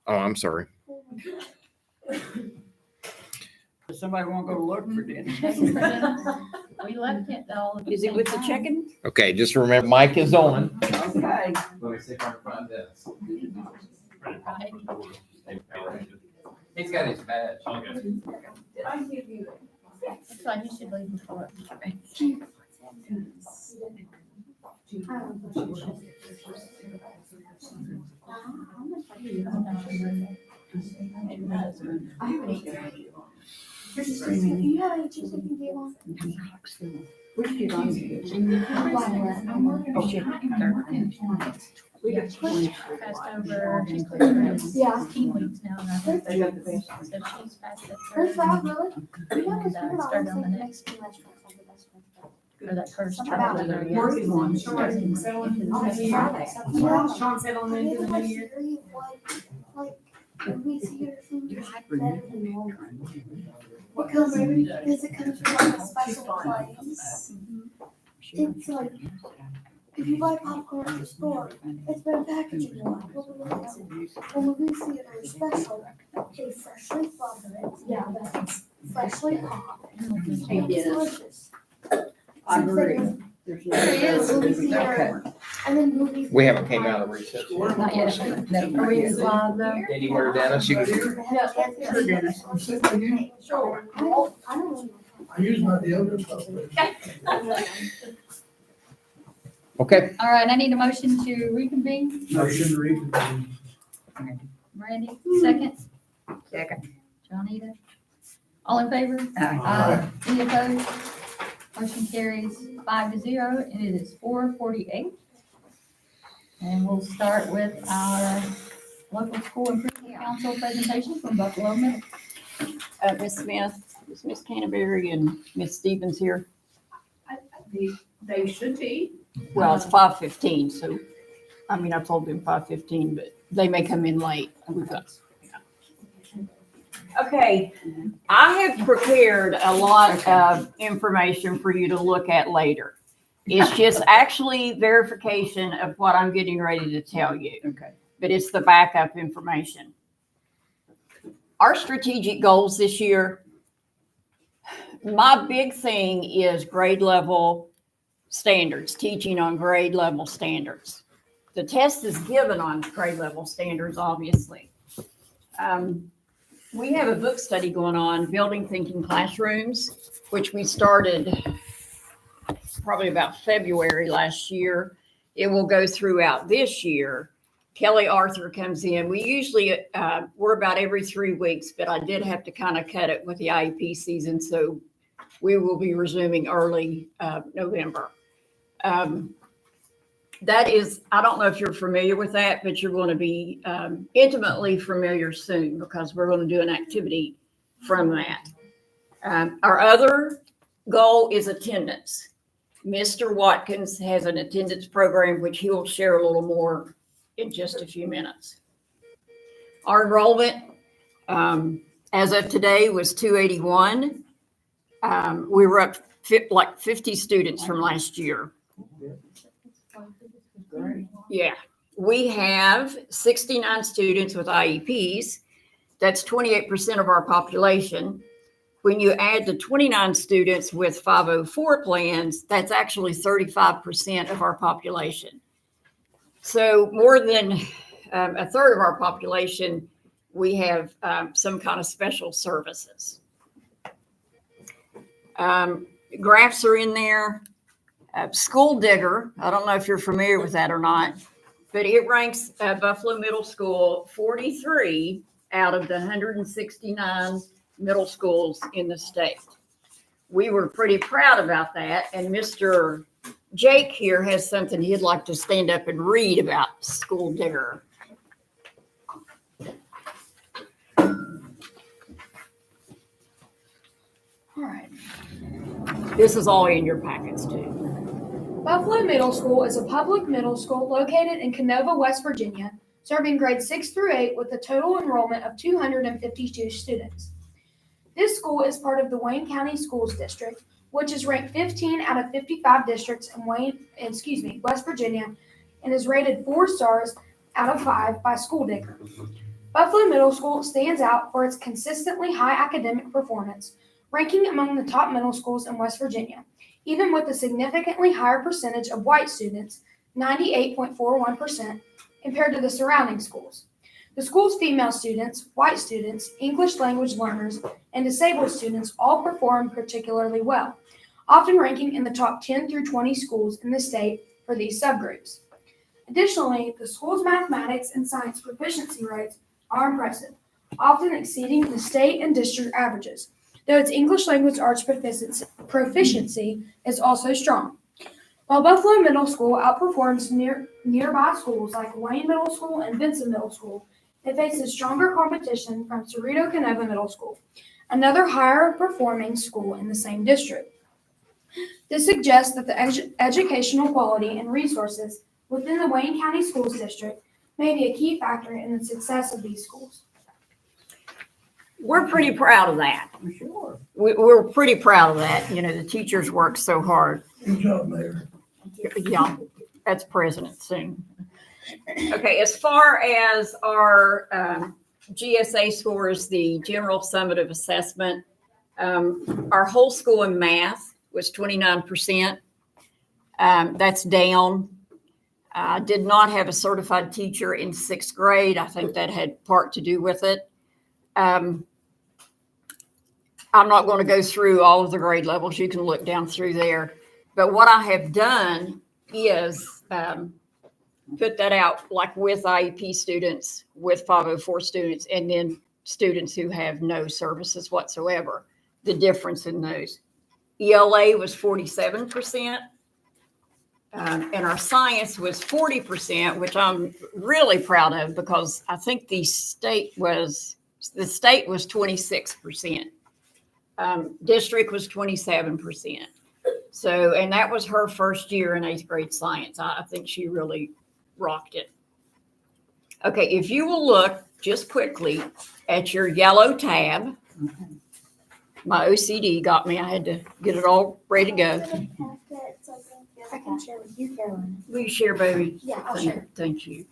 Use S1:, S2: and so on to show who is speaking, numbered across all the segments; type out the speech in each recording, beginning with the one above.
S1: Oh, I'm sorry.
S2: Does somebody want to go look for dinner?
S3: We left it all.
S4: Is it with the chicken?
S1: Okay, just remember, mic is on.
S2: Okay.
S5: Let me see if I can find this. He's got his badge.
S4: Did I give you?
S3: That's fine, you should leave before.
S4: I haven't eaten.
S6: You have any cheese you can give on?
S4: Which did I We got
S3: Passed over, she's clear for
S6: Yeah.
S3: 16 weeks now. And I think
S4: They got the best.
S3: so she's passed it
S6: Her
S3: through.
S6: frog, really? We have this
S3: And,
S6: weird
S3: started on the
S6: honestly,
S3: next,
S6: Mexican restaurants have the best ones.
S3: or that first
S6: Something
S3: trial.
S6: about
S3: that
S6: it.
S3: I
S4: Working
S3: got.
S4: on it.
S6: Yeah.
S4: Sean said on
S6: Have
S4: the
S6: you ever
S4: new
S6: watched
S4: year.
S6: a series like movie theater food is better than normal? Because it comes from like a special place. It's like, if you buy popcorn at the store, it's been packaging wise. When movie theater is special, they freshly butter it. Yeah, that's freshly popped. It's delicious.
S4: I agree.
S6: It is movie theater. And then movie.
S1: We haven't came out of recess. yet.
S3: Not yet. Are we live though?
S1: Anywhere, Dennis, you can.
S4: Sure, Dennis.
S6: Sure. I don't know.
S7: I use my deodorant stuff.
S1: Okay,
S3: All right, I need a motion to reconvene.
S7: Motion to reconvene.
S3: Randy, second.
S4: Second.
S3: Johnita. All in favor?
S4: Aye.
S3: Any opposed? Motion carries 5-0, and it is 4:48. And we'll start with our local school improvement council presentation from Buffalo Middle.
S4: Ms. Smith, is Ms. Canterbury and Ms. Stevens here?
S2: They should be.
S4: Well, it's 5:15, so, I mean, I told them 5:15, but they may come in late. We've got. Okay, I have prepared a lot of information for you to look at later. It's just actually verification of what I'm getting ready to tell you.
S2: Okay.
S4: But it's the backup information. Our strategic goals this year, my big thing is grade level standards, teaching on grade level standards. The test is given on grade level standards, obviously. We have a book study going on, Building Thinking Classrooms, which we started probably about February last year. It will go throughout this year. Kelly Arthur comes in. We usually, we're about every 3 weeks, but I did have to kind of cut it with the IEP season. So we will be resuming early November. That is, I don't know if you're familiar with that, but you're going to be intimately familiar soon because we're going to do an activity from that. Our other goal is attendance. Mr. Watkins has an attendance program, which he will share a little more in just a few minutes. Our enrollment, as of today, was 281. We were up like 50 students from last year. Yeah, we have 69 students with IEPs. That's 28% of our population. When you add the 29 students with 504 plans, that's actually 35% of our population. So more than a third of our population, we have some kind of special services. Graphs are in there. School Digger, I don't know if you're familiar with that or not, but it ranks Buffalo Middle School 43 out of the 169 middle schools in the state. We were pretty proud about that, and Mr. Jake here has something he'd like to stand up and read about School Digger.
S8: All right.
S4: This is all in your packets too.
S8: Buffalo Middle School is a public middle school located in Canova, West Virginia, serving grades 6 through 8 with a total enrollment of 252 students. This school is part of the Wayne County Schools District, which is ranked 15 out of 55 districts in West Virginia, and is rated 4 stars out of 5 by School Digger. Buffalo Middle School stands out for its consistently high academic performance, ranking among the top middle schools in West Virginia, even with a significantly higher percentage of white students, 98.41%, compared to the surrounding schools. The school's female students, white students, English language learners, and disabled students all perform particularly well, often ranking in the top 10 through 20 schools in the state for these subgroups. Additionally, the school's mathematics and science proficiency rates are impressive, often exceeding the state and district averages, though its English language arts proficiency is also strong. While Buffalo Middle School outperforms nearby schools like Wayne Middle School and Benson Middle School, it faces stronger competition from Cerrito Canova Middle School, another higher performing school in the same district. This suggests that the educational quality and resources within the Wayne County Schools District may be a key factor in the success of these schools.
S4: We're pretty proud of that.
S2: Sure.
S4: We're pretty proud of that. You know, the teachers work so hard.
S7: Good job, Mayor.
S4: Yeah, that's president soon. Okay, as far as our GSA scores, the General Summative Assessment, our whole school in math was 29%. That's down. I did not have a certified teacher in 6th grade. I think that had part to do with it. I'm not going to go through all of the grade levels. You can look down through there. But what I have done is put that out like with IEP students, with 504 students, and then students who have no services whatsoever, the difference in those. ELA was 47%, and our science was 40%, which I'm really proud of because I think the state was 26%. District was 27%. So, and that was her first year in 8th grade science. I think she really rocked it. Okay, if you will look just quickly at your yellow tab, my OCD got me. I had to get it all ready to go.
S6: I can share with you, Caroline.
S4: Will you share, baby?
S6: Yeah, I'll share.
S4: Thank you.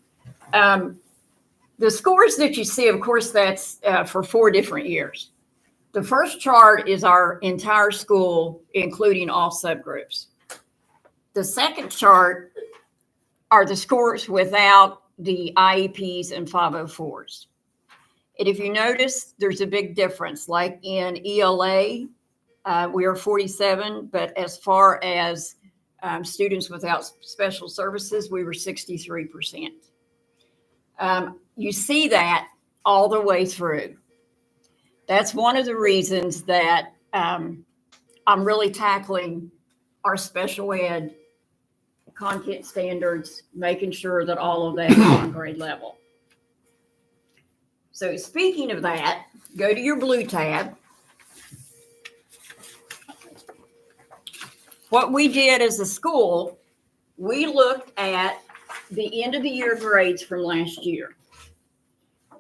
S4: The scores that you see, of course, that's for 4 different years. The first chart is our entire school, including all subgroups. The second chart are the scores without the IEPs and 504s. And if you notice, there's a big difference. Like in ELA, we are 47, but as far as students without special services, we were 63%. You see that all the way through. That's one of the reasons that I'm really tackling our special ed content standards, making sure that all of that is on grade level. So speaking of that, go to your blue tab. What we did as a school, we looked at the end of the year grades from last year.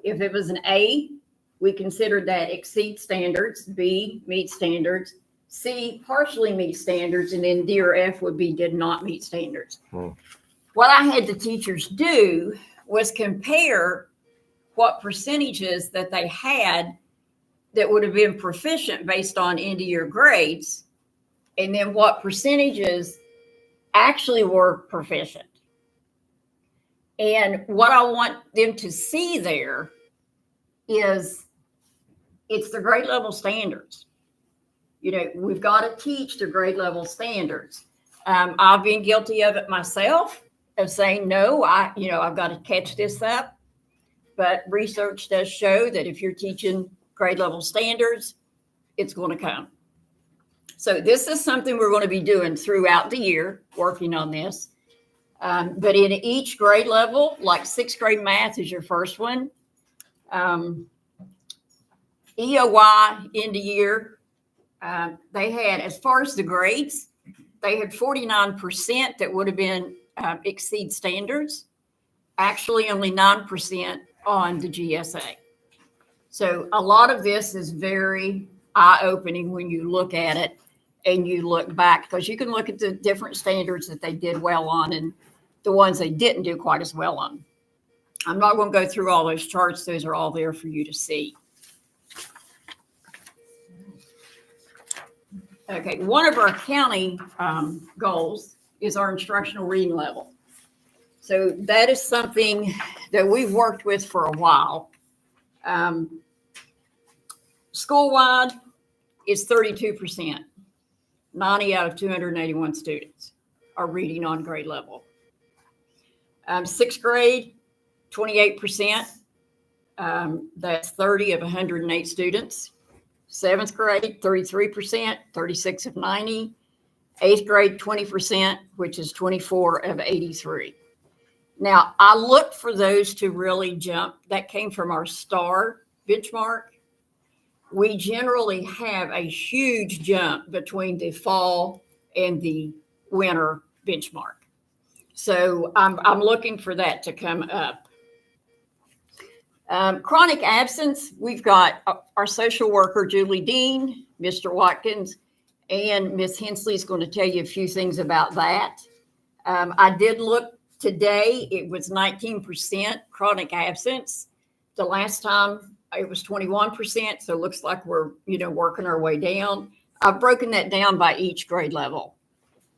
S4: If it was an A, we considered that exceed standards, B, meet standards, C, partially meet standards, and then D or F would be did not meet standards. What I had the teachers do was compare what percentages that they had that would have been proficient based on end of year grades, and then what percentages actually were proficient. And what I want them to see there is it's the grade level standards. You know, we've got to teach the grade level standards. I've been guilty of it myself, of saying, no, I've got to catch this up. But research does show that if you're teaching grade level standards, it's going to come. So this is something we're going to be doing throughout the year, working on this. But in each grade level, like 6th grade math is your first one. EOY end of year, they had, as far as the grades, they had 49% that would have been exceed standards. Actually, only 9% on the GSA. So a lot of this is very eye-opening when you look at it and you look back, because you can look at the different standards that they did well on and the ones they didn't do quite as well on. I'm not going to go through all those charts. Those are all there for you to see. Okay, one of our county goals is our instructional reading level. So that is something that we've worked with for a while. School-wide, it's 32%. 90 out of 281 students are reading on grade level. Sixth grade, 28%. That's 30 of 108 students. Seventh grade, 33%, 36 of 90. Eighth grade, 20%, which is 24 of 83. Now, I looked for those to really jump. That came from our STAR benchmark. We generally have a huge jump between the fall and the winter benchmark. So I'm looking for that to come up. Chronic absence, we've got our social worker, Julie Dean, Mr. Watkins, and Ms. Hensley is going to tell you a few things about that. I did look today, it was 19% chronic absence. The last time it was 21%, so it looks like we're, working our way down. I've broken that down by each grade level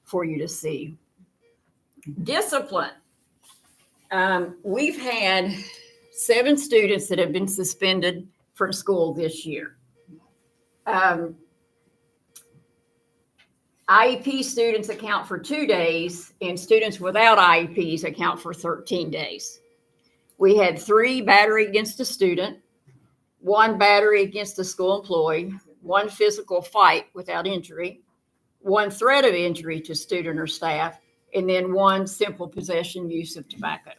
S4: for you to see. Discipline. We've had 7 students that have been suspended from school this year. IEP students account for 2 days, and students without IEPs account for 13 days. We had 3 battery against a student, 1 battery against a school employee, 1 physical fight without injury, 1 threat of injury to student or staff, and then 1 simple possession use of tobacco.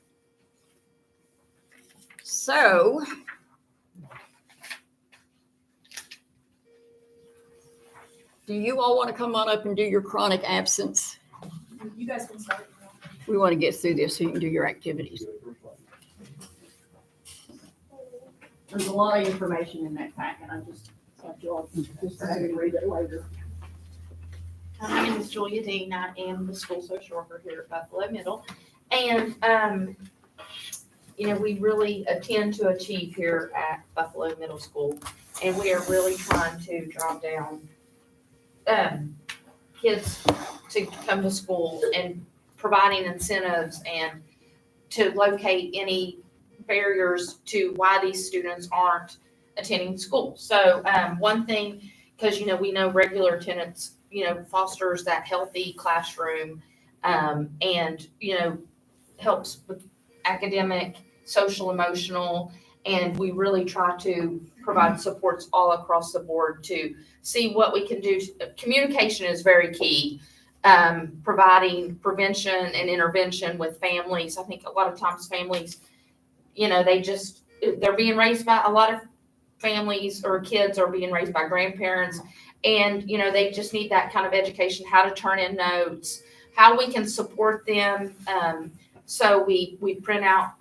S4: So, do you all want to come on up and do your chronic absence?
S8: You guys can start.
S4: We want to get through this so you can do your activities. There's a lot of information in that packet. I just thought you all just have to read it later.
S9: My name is Julia Dean. I am the school social worker here at Buffalo Middle. And, we really attend to achieve here at Buffalo Middle School. And we are really trying to drive down kids to come to school and providing incentives and to locate any barriers to why these students aren't attending school. So one thing, because we know regular attendance fosters that healthy classroom and helps with academic, social, emotional, and we really try to provide supports all across the board to see what we can do. Communication is very key. Providing prevention and intervention with families. I think a lot of times families, they're being raised by a lot of families or kids are being raised by grandparents. And, they just need that kind of education, how to turn in notes, how we can support them. So we print out,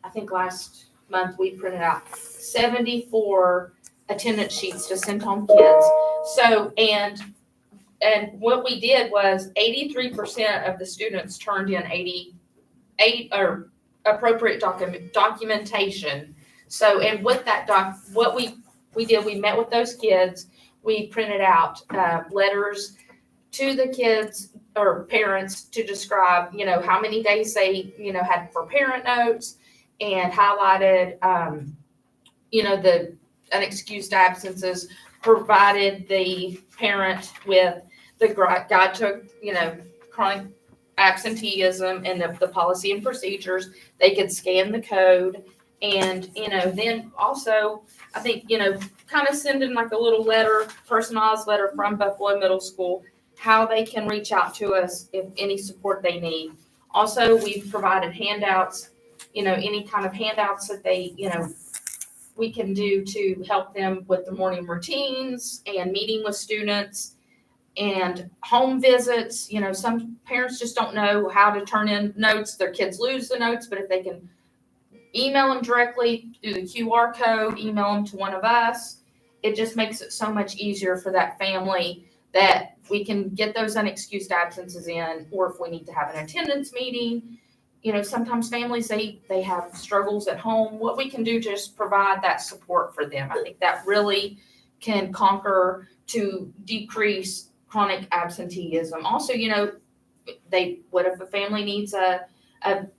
S9: I think last month we printed out 74 attendance sheets to send home kids. So, and what we did was 83% of the students turned in 88 or appropriate documentation. So, and with that what we did, we met with those kids. We printed out letters to the kids or parents to describe, how many days they, had for parent notes and highlighted, the unexcused absences, provided the parent with the guide to, chronic absenteeism and the policy and procedures. They could scan the code and, then also, I think, kind of send in like a little letter, personalized letter from Buffalo Middle School, how they can reach out to us if any support they need. Also, we've provided handouts, any kind of handouts that they, we can do to help them with the morning routines and meeting with students and home visits. Some parents just don't know how to turn in notes. Their kids lose the notes, but if they can email them directly through the QR code, email them to one of us, it just makes it so much easier for that family that we can get those unexcused absences in, or if we need to have an attendance meeting, sometimes families, they have struggles at home, what we can do to just provide that support for them. I think that really can conquer to decrease chronic absenteeism. Also, what if a family needs a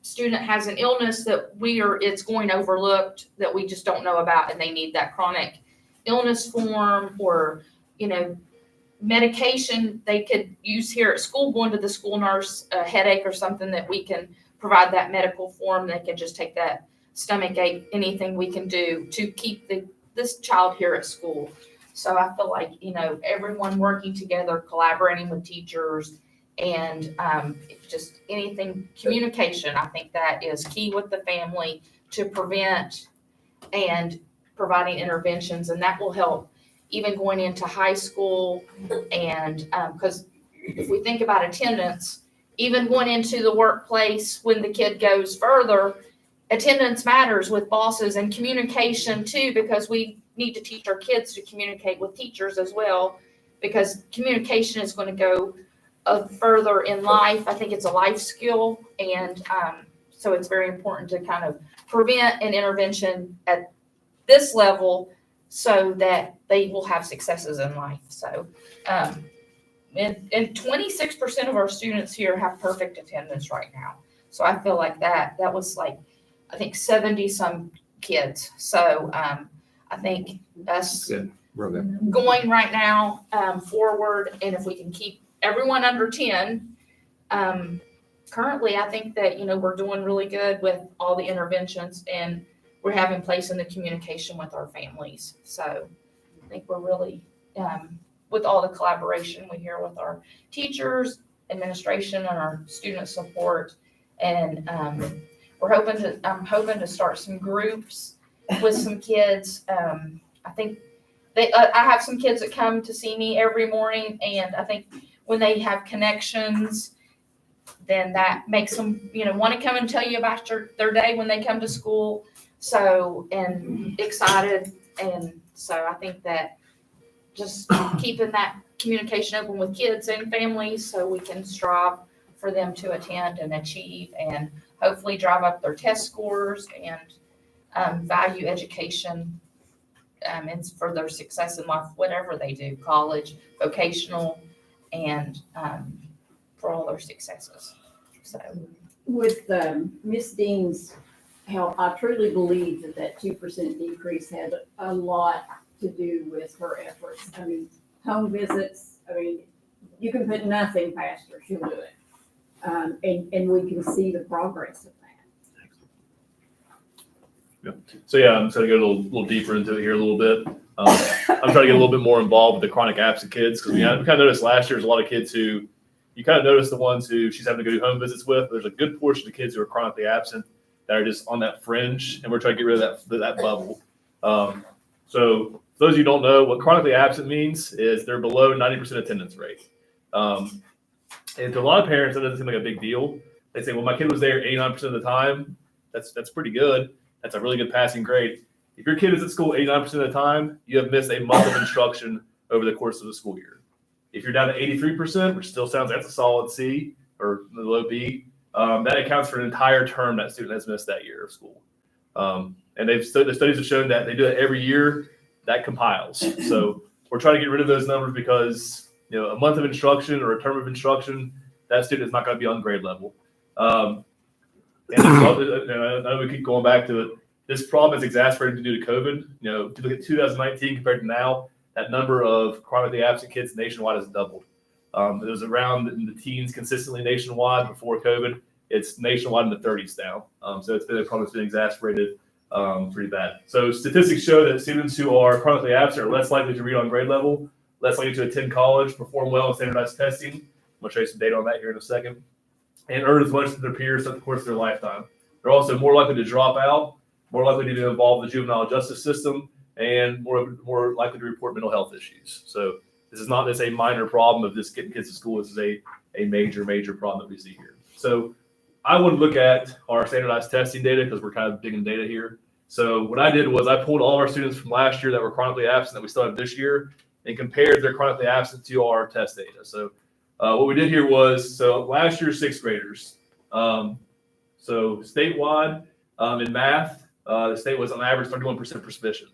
S9: student has an illness that it's going overlooked that we just don't know about, and they need that chronic illness form or, medication they could use here at school, going to the school nurse, a headache or something, that we can provide that medical form. They can just take that stomach ache, anything we can do to keep this child here at school. So I feel like, everyone working together, collaborating with teachers, and just anything, communication, I think that is key with the family to prevent and providing interventions, and that will help even going into high school. And because if we think about attendance, even going into the workplace when the kid goes further, attendance matters with bosses, and communication too, because we need to teach our kids to communicate with teachers as well, because communication is going to go further in life. I think it's a life skill, and so it's very important to kind of prevent an intervention at this level so that they will have successes in life. So, and 26% of our students here have perfect attendance right now. So I feel like that was like, I think 70 some kids. So I think us going right now forward, and if we can keep everyone under 10, currently I think that, we're doing really good with all the interventions, and we're having place in the communication with our families. So I think we're really, with all the collaboration we hear with our teachers, administration, and our student support. And I'm hoping to start some groups with some kids. I think I have some kids that come to see me every morning, and I think when they have connections, then that makes them, want to come and tell you about their day when they come to school. So, and excited. And so I think that just keeping that communication open with kids and families, so we can strive for them to attend and achieve, and hopefully drive up their test scores, and value education, and for their success in life, whatever they do, college, vocational, and for all their successes. So
S4: with Miss Dean's help, I truly believe that 2% decrease had a lot to do with her efforts. I mean, home visits, you can put nothing past her, she'll do it. And we can see the progress of that.
S10: Yeah. So I'm trying to go a little deeper into it here a little bit. I'm trying to get a little bit more involved with the chronic absent kids, because we kind of noticed last year there's a lot of kids who, you kind of notice the ones who she's having to go do home visits with. There's a good portion of the kids who are chronically absent that are just on that fringe, and we're trying to get rid of that bubble. So for those of you who don't know, what chronically absent means is they're below 90% attendance rate. And to a lot of parents, that doesn't seem like a big deal. They say, well, my kid was there 89% of the time. That's pretty good. That's a really good passing grade. If your kid is at school 89% of the time, you have missed a month of instruction over the course of the school year. If you're down to 83%, which still sounds like that's a solid C or the low B, that accounts for an entire term that student has missed that year of school. And the studies have shown that they do it every year. That compiles. So we're trying to get rid of those numbers, because a month of instruction or a term of instruction, that student is not going to be on grade level. And I know we keep going back to it. This problem is exacerbated due to COVID. If you look at 2019 compared to now, that number of chronically absent kids nationwide has doubled. It was around in the teens consistently nationwide before COVID. It's nationwide in the 30s now. So it's been a problem that's been exacerbated pretty bad. So statistics show that students who are chronically absent are less likely to read on grade level, less likely to attend college, perform well in standardized testing. I'm going to show you some data on that here in a second. And earn as much as their peers throughout the course of their lifetime. They're also more likely to drop out, more likely to be involved in the juvenile justice system, and more likely to report mental health issues. So this is not just a minor problem of just getting kids to school. This is a major, major problem that we see here. So I want to look at our standardized testing data, because we're kind of digging data here. So what I did was I pulled all of our students from last year that were chronically absent that we still have this year, and compared their chronically absent to our test data. So what we did here was, so last year's sixth graders. So So statewide, in math, the state was on average 31% proficient.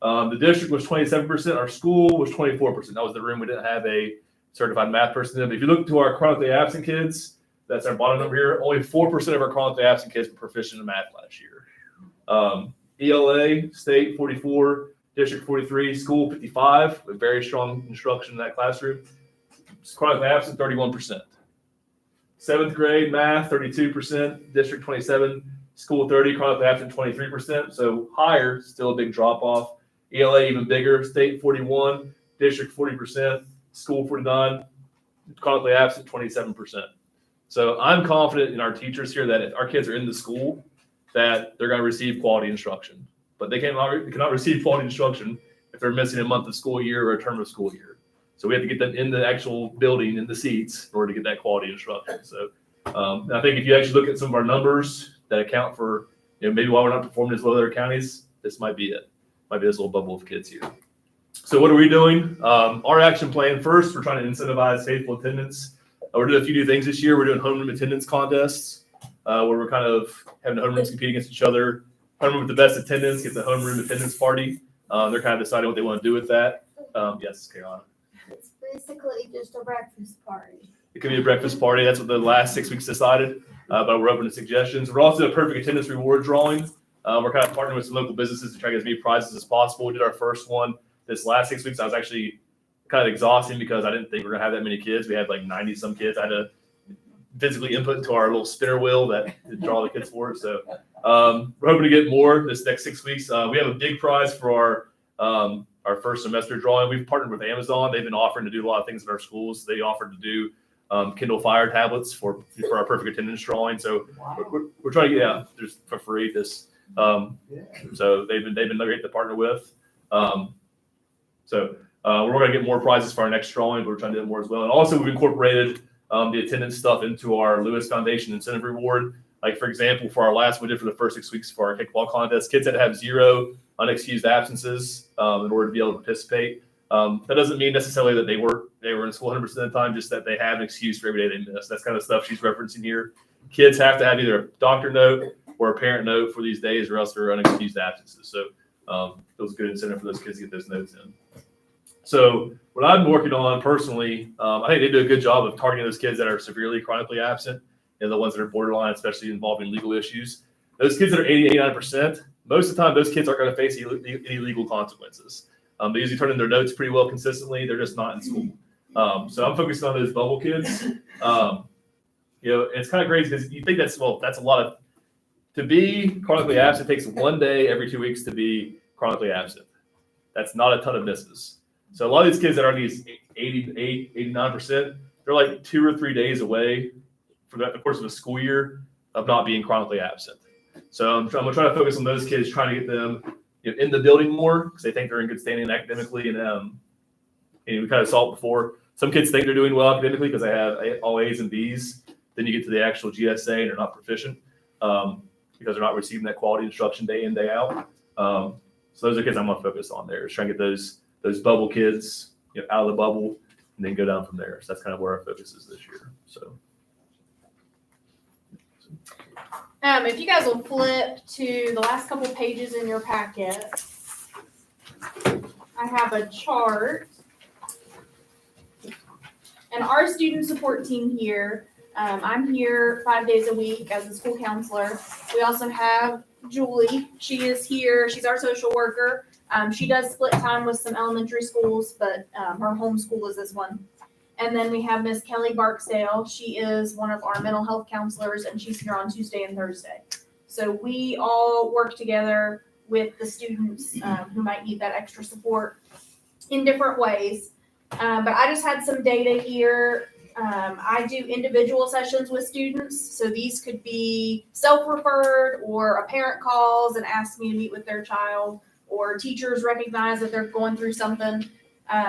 S10: The district was 27%. Our school was 24%. That was the room we didn't have a certified math person in. But if you look to our chronically absent kids, that's our bottom number here. Only 4% of our chronically absent kids were proficient in math last year. ELA, state 44, district 43, school 55, with very strong instruction in that classroom. Chronically absent 31%. 7th grade math 32%, district 27, school 30, chronically absent 23%. So higher, still a big drop off. ELA even bigger, state 41, district 40%, school 49, chronically absent 27%. So I'm confident in our teachers here that if our kids are in the school, that they're going to receive quality instruction. But they cannot receive quality instruction if they're missing a month of school year or a term of school year. So we have to get them in the actual building, in the seats, in order to get that quality instruction. So I think if you actually look at some of our numbers that account for, maybe why we're not performing as well as other counties, this might be it. Might be this little bubble of kids here. So what are we doing? Our action plan first, we're trying to incentivize faithful attendance. We're doing a few new things this year. We're doing homeroom attendance contests, where we're kind of having the homerooms compete against each other. Homeroom with the best attendance gets a homeroom attendance party. They're kind of deciding what they want to do with that. Yes, Carolina.
S6: It's basically just a breakfast party.
S10: It could be a breakfast party. That's what the last 6 weeks decided. But we're open to suggestions. We're also a perfect attendance reward drawing. We're kind of partnering with some local businesses to try to get as many prizes as possible. We did our first one this last 6 weeks. I was actually kind of exhausting because I didn't think we were going to have that many kids. We had like 90 some kids. I had to physically input into our little spinner wheel that to draw the kids for it. So we're hoping to get more this next 6 weeks. We have a big prize for our first semester drawing. We've partnered with Amazon. They've been offering to do a lot of things in our schools. They offered to do Kindle Fire tablets for our perfect attendance drawing. So we're trying to get just for free this. So they've been great to partner with. So we're going to get more prizes for our next drawing, but we're trying to do more as well. And also we've incorporated the attendance stuff into our Lewis Foundation incentive reward. Like for example, for our last one we did for the first 6 weeks for our kickball contest, kids had to have 0 unexcused absences in order to be able to participate. That doesn't mean necessarily that they were in school 100% of the time, just that they have an excuse for every day they miss. That's kind of stuff she's referencing here. Kids have to have either a doctor note or a parent note for these days, or else they're unexcused absences. So it was a good incentive for those kids to get those notes in. So what I've been working on personally, I think they do a good job of targeting those kids that are severely chronically absent and the ones that are borderline, especially involving legal issues. Those kids that are 89%, most of the time those kids aren't going to face any legal consequences. They usually turn in their notes pretty well consistently. They're just not in school. So I'm focusing on those bubble kids. It's kind of crazy because you think that's a lot of, to be chronically absent takes 1 day every 2 weeks to be chronically absent. That's not a ton of misses. So a lot of these kids that are these 88, 89%, they're like 2 or 3 days away for the course of a school year of not being chronically absent. So I'm going to try to focus on those kids, trying to get them in the building more because they think they're in good standing academically. And we kind of saw it before. Some kids think they're doing well academically because they have all A's and B's. Then you get to the actual GSA and they're not proficient because they're not receiving that quality instruction day in, day out. So those are kids I'm going to focus on there, is trying to get those bubble kids out of the bubble and then go down from there. So that's kind of where our focus is this year. So.
S8: If you guys will flip to the last couple pages in your packet, I have a chart. And our student support team here, I'm here 5 days a week as a school counselor. We also have Julie. She is here. She's our social worker. She does split time with some elementary schools, but her home school is this one. And then we have Miss Kelly Barksdale. She is one of our mental health counselors, and she's here on Tuesday and Thursday. So we all work together with the students who might need that extra support in different ways. But I just had some data here. I do individual sessions with students. So these could be self-referred, or a parent calls and asks me to meet with their child, or teachers recognize that they're going through something.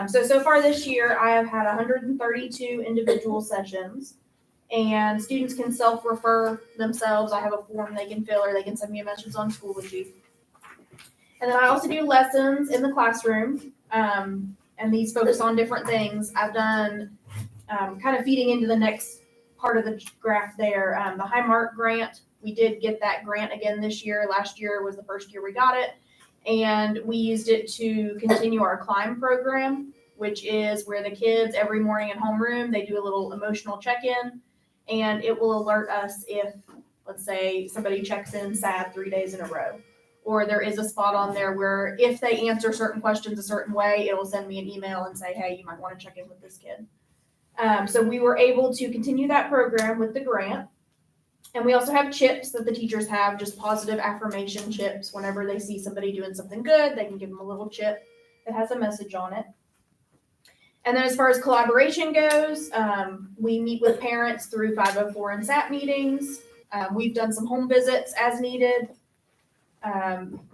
S8: So far this year, I have had 132 individual sessions, and students can self-refer themselves. I have a form they can fill, or they can send me a message on Schoology. And then I also do lessons in the classroom, and these focus on different things. I've done kind of feeding into the next part of the graph there, the High Mark grant We did get that grant again this year. Last year was the first year we got it. And we used it to continue our climb program, which is where the kids every morning in homeroom, they do a little emotional check-in, and it will alert us if, let's say, somebody checks in sad 3 days in a row. Or there is a spot on there where if they answer certain questions a certain way, it will send me an email and say, hey, you might want to check in with this kid. So we were able to continue that program with the grant. And we also have chips that the teachers have, just positive affirmation chips. Whenever they see somebody doing something good, they can give them a little chip that has a message on it. And then as far as collaboration goes, we meet with parents through 504 and SAT meetings. We've done some home visits as needed.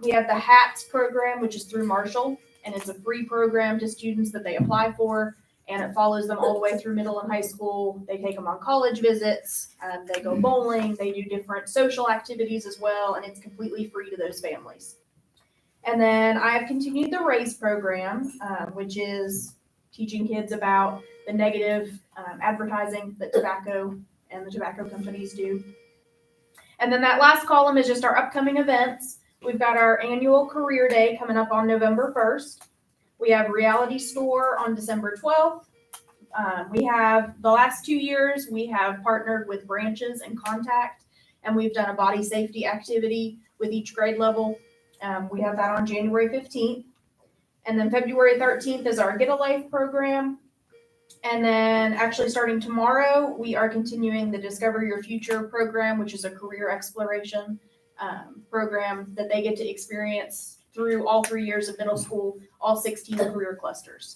S8: We have the HATS program, which is through Marshall, and it's a free program to students that they apply for. And it follows them all the way through middle and high school. They take them on college visits. They go bowling. They do different social activities as well. And it's completely free to those families. And then I've continued the RAISE program, which is teaching kids about the negative advertising that tobacco and the tobacco companies do. And then that last column is just our upcoming events. We've got our annual career day coming up on November 1st. We have Reality Store on December 12th. We have the last 2 years, we have partnered with Branches and Contact, and we've done a body safety activity with each grade level. We have that on January 15th. And then February 13th is our Get a Life program. And then actually starting tomorrow, we are continuing the Discover Your Future program, which is a career exploration program that they get to experience through all 3 years of middle school, all 16 career clusters.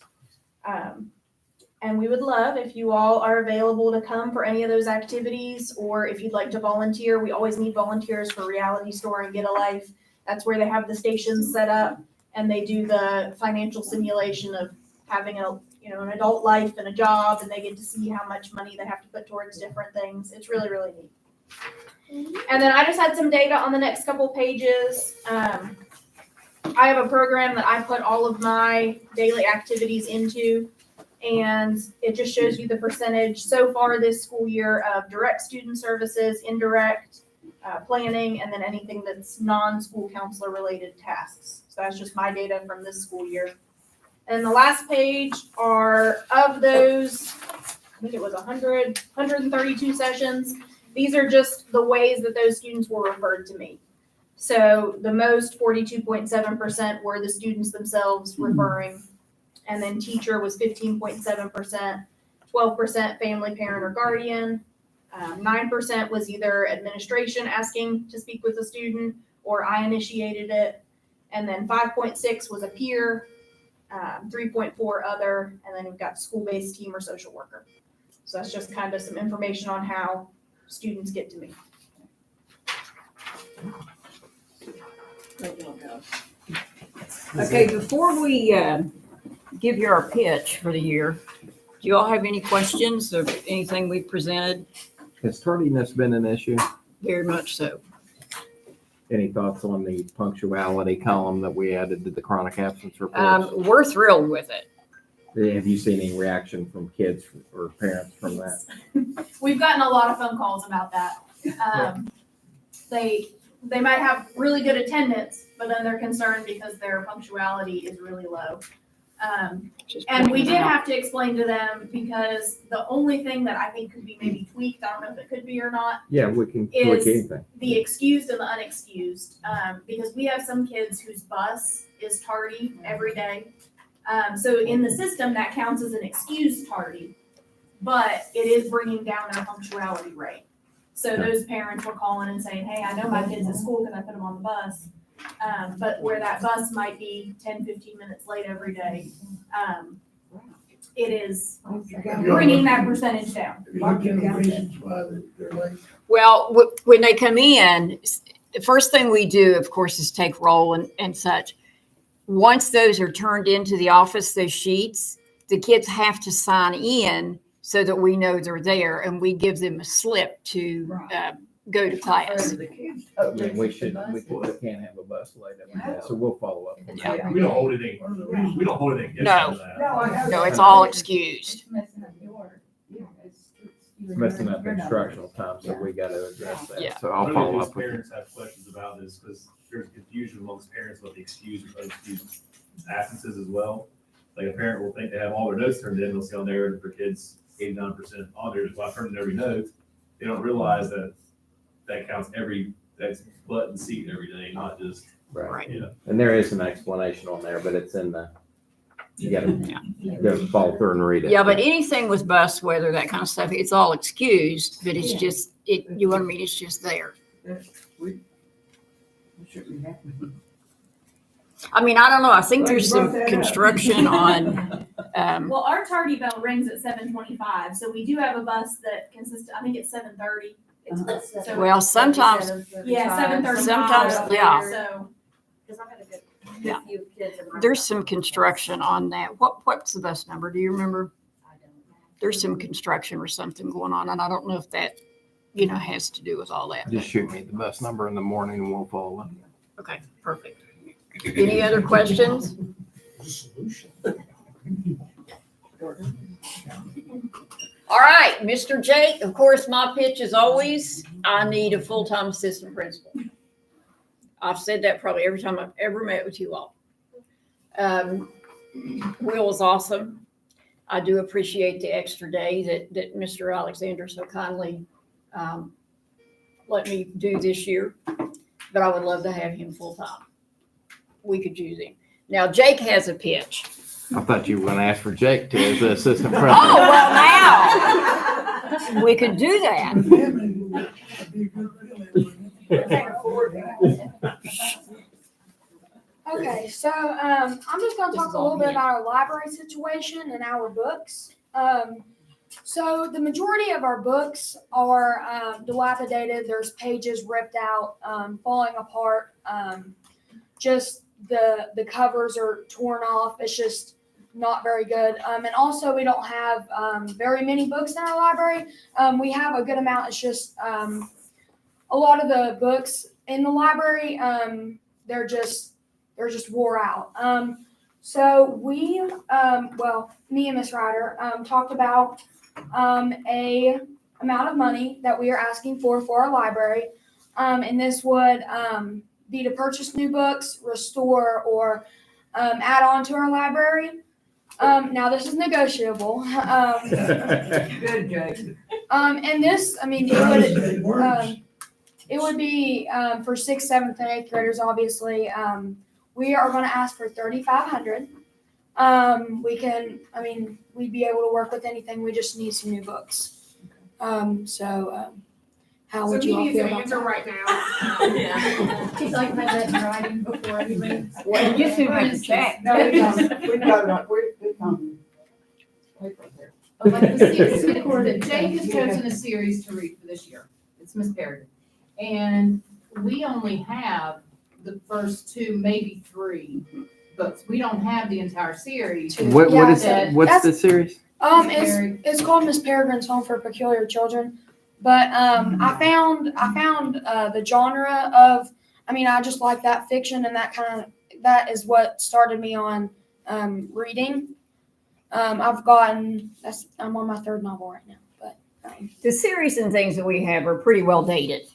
S8: And we would love if you all are available to come for any of those activities, or if you'd like to volunteer. We always need volunteers for Reality Store and Get a Life. That's where they have the stations set up, and they do the financial simulation of having an adult life and a job, and they get to see how much money they have to put towards different things. It's really, really neat. And then I just had some data on the next couple pages. I have a program that I put all of my daily activities into, and it just shows you the percentage so far this school year of direct student services, indirect, planning, and then anything that's non-school counselor related tasks. So that's just my data from this school year. And the last page are of those, I think it was 132 sessions. These are just the ways that those students were referred to me. So the most, 42.7%, were the students themselves referring. And then teacher was 15.7%, 12% family, parent, or guardian. 9% was either administration asking to speak with a student, or I initiated it. And then 5.6 was a peer, 3.4 other, and then we've got school-based team or social worker. So that's just kind of some information on how students get to me.
S4: Okay, before we give you our pitch for the year, do you all have any questions of anything we presented?
S1: Has tardiness been an issue?
S4: Very much so.
S1: Any thoughts on the punctuality column that we added to the chronic absence reports?
S4: We're thrilled with it.
S1: Have you seen any reaction from kids or parents from that?
S8: We've gotten a lot of phone calls about that. They might have really good attendance, but then they're concerned because their punctuality is really low. And we did have to explain to them, because the only thing that I think could be maybe tweaked, I don't know if it could be or not,
S1: Yeah, we can tweak anything.
S8: the excused and the unexcused. Because we have some kids whose bus is tardy every day. So in the system, that counts as an excused tardy, but it is bringing down their punctuality rate. So those parents were calling and saying, hey, I know my kid's at school because I put them on the bus. But where that bus might be 10, 15 minutes late every day, it is bringing that percentage down.
S7: Look at the reasons why they're late.
S4: Well, when they come in, the first thing we do, of course, is take roll and such. Once those are turned into the office, those sheets, the kids have to sign in so that we know they're there, and we give them a slip to go to class.
S1: Yeah, we can't have a bus late every day, so we'll follow up. on that.
S4: Yeah.
S10: We don't hold anything. We don't hold anything.
S4: No.
S10: against that.
S4: No, it's all excused.
S1: messing up instructional time, so we gotta address
S4: Yeah.
S1: that. So I'll follow up with you.
S11: Parents have questions about this because there's confusion amongst parents about the excused or unexcused absences as well. Like a parent will think they have all their notes turned in, they'll see on there that their kid's 89% on there, well, I turned in every note. They don't realize that that counts that's butt and seat every day, not just,
S1: Right.
S11: you know.
S1: And there is an explanation on there, but it's in the, you gotta,
S4: Yeah.
S1: you gotta follow through and read it.
S4: Yeah, but anything with bus weather, that kind of stuff, it's all excused, but it's just, you know what I mean, it's just there. I mean, I don't know, I think there's some construction on,
S12: Well, our tardy bell rings at 7:25, so we do have a bus that consists, I think it's 7:30. So,
S4: well, sometimes,
S12: yeah, 7:35.
S4: Sometimes, yeah.
S12: So,
S4: Yeah. there's some construction on that. What's the bus number? Do you remember? There's some construction or something going on, and I don't know if that, has to do with all that.
S1: Just shoot me the bus number in the morning and we'll follow up.
S4: Okay, perfect. Any other questions? All right, Mr. Jake, of course, my pitch is always, I need a full-time assistant principal. I've said that probably every time I've ever met with you all. Will is awesome. I do appreciate the extra day that Mr. Alexander so kindly let me do this year, but I would love to have him full-time. We could use him. Now, Jake has a pitch.
S1: I thought you were gonna ask for Jake to as the assistant principal.
S4: Oh, well, now, we could do that.
S8: Okay, so I'm just going to talk a little bit about our library situation and our books. So the majority of our books are dilapidated. There's pages ripped out, falling apart. Just the covers are torn off. It's just not very good. And also we don't have very many books in our library. We have a good amount. It's just a lot of the books in the library, they're just wore out. So we, me and Miss Ryder talked about a amount of money that we are asking for our library. And this would be to purchase new books, restore, or add on to our library. Now this is negotiable.
S2: Good, Jake.
S8: And this, I mean, it would be for 6th, 7th, and 8th graders. Obviously, we are going to ask for $3,500. We'd be able to work with anything. We just need some new books. How would you all feel about that?
S12: right now.
S3: She's like, had that in writing before anybody.
S4: Well, you just didn't have to check.
S2: No, we got it on, we on paper there.
S13: Like the series that Jake has chosen a series to read for this year. It's Miss Peregrine. And we only have the first 2, maybe 3 books. We don't have the entire series.
S1: What is
S8: Yeah,
S1: what's the series?
S8: It's called Miss Peregrine's Home for Peculiar Children. But I found the genre of, I just like that fiction, and that is what started me on reading. I'm on my 3rd novel right now. But
S4: The series and things that we have are pretty well dated.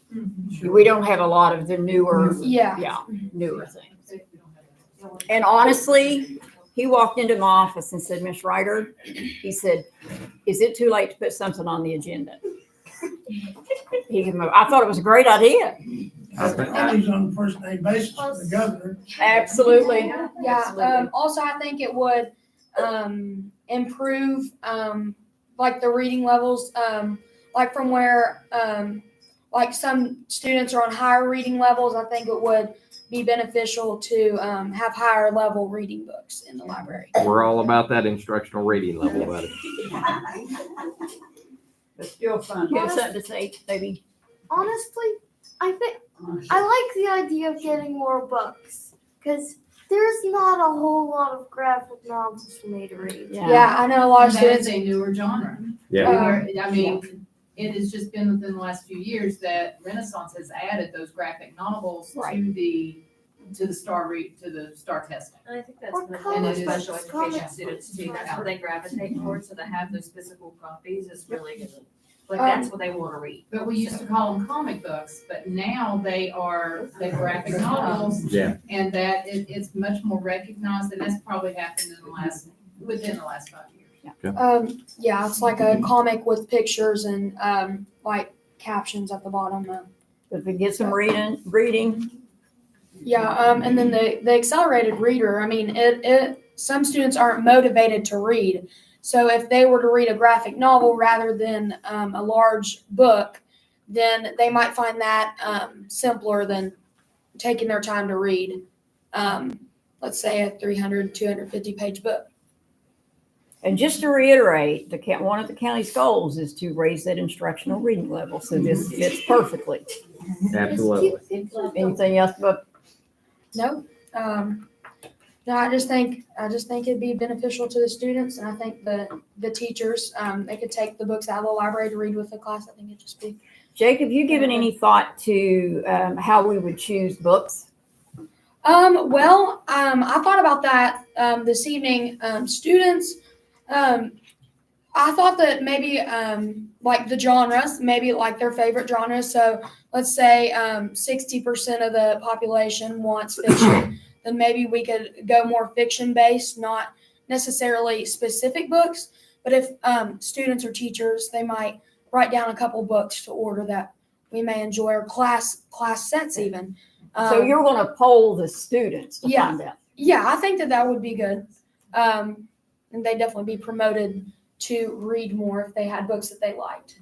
S4: We don't have a lot of the newer things. And honestly, he walked into my office and said, Miss Ryder, he said, is it too late to put something on the agenda? I thought it was a great idea.
S7: He's on a first name basis with the governor.
S4: Absolutely.
S8: yeah. Also, I think it would improve like the reading levels, like from where like some students are on higher reading levels. I think it would be beneficial to have higher level reading books in the library.
S1: We're all about that instructional reading level, buddy.
S4: But still fun. You have something to say, baby?
S6: Honestly, I think I like the idea of getting more books because there's not a whole lot of graphic novels for me to read.
S8: Yeah, I know a lot of
S13: That is
S8: students.
S13: a newer genre.
S1: Yeah.
S13: It has just been within the last few years that Renaissance has added those graphic novels to the STAR testing.
S14: And I think that's
S6: Or
S14: one of
S6: comics,
S14: the special
S6: comics,
S14: education students too. That's what they gravitate towards, so to have those physical copies is really good.
S12: Like, that's what they want to read.
S13: But we used to call them comic books, but now they're graphic novels.
S1: Yeah.
S13: And that it's much more recognized, and that's probably happened within the last 5 years.
S8: Yeah, it's like a comic with pictures and, like captions at the bottom.
S4: If we get some reading,
S8: Yeah, and then the accelerated reader, I mean, some students aren't motivated to read. So if they were to read a graphic novel rather than a large book, then they might find that simpler than taking their time to read, let's say a 300, 250 page book.
S4: and just to reiterate, one of the county's goals is to raise that instructional reading level, so this fits perfectly.
S1: Absolutely.
S4: Anything else, but
S8: No, no, I just think it'd be beneficial to the students, and I think the teachers, they could take the books out of the library to read with the class. I think it'd just be.
S4: Jake, have you given any thought to how we would choose books?
S8: Well, I thought about that this evening. Students, I thought that maybe like the genres, maybe like their favorite genres. So let's say 60% of the population wants fiction. Then maybe we could go more fiction based, not necessarily specific books. But if students or teachers, they might write down a couple books to order that we may enjoy, or class sets even.
S4: So you're going to poll the students to find out.
S8: Yeah, I think that would be good. And they'd definitely be promoted to read more if they had books that they liked.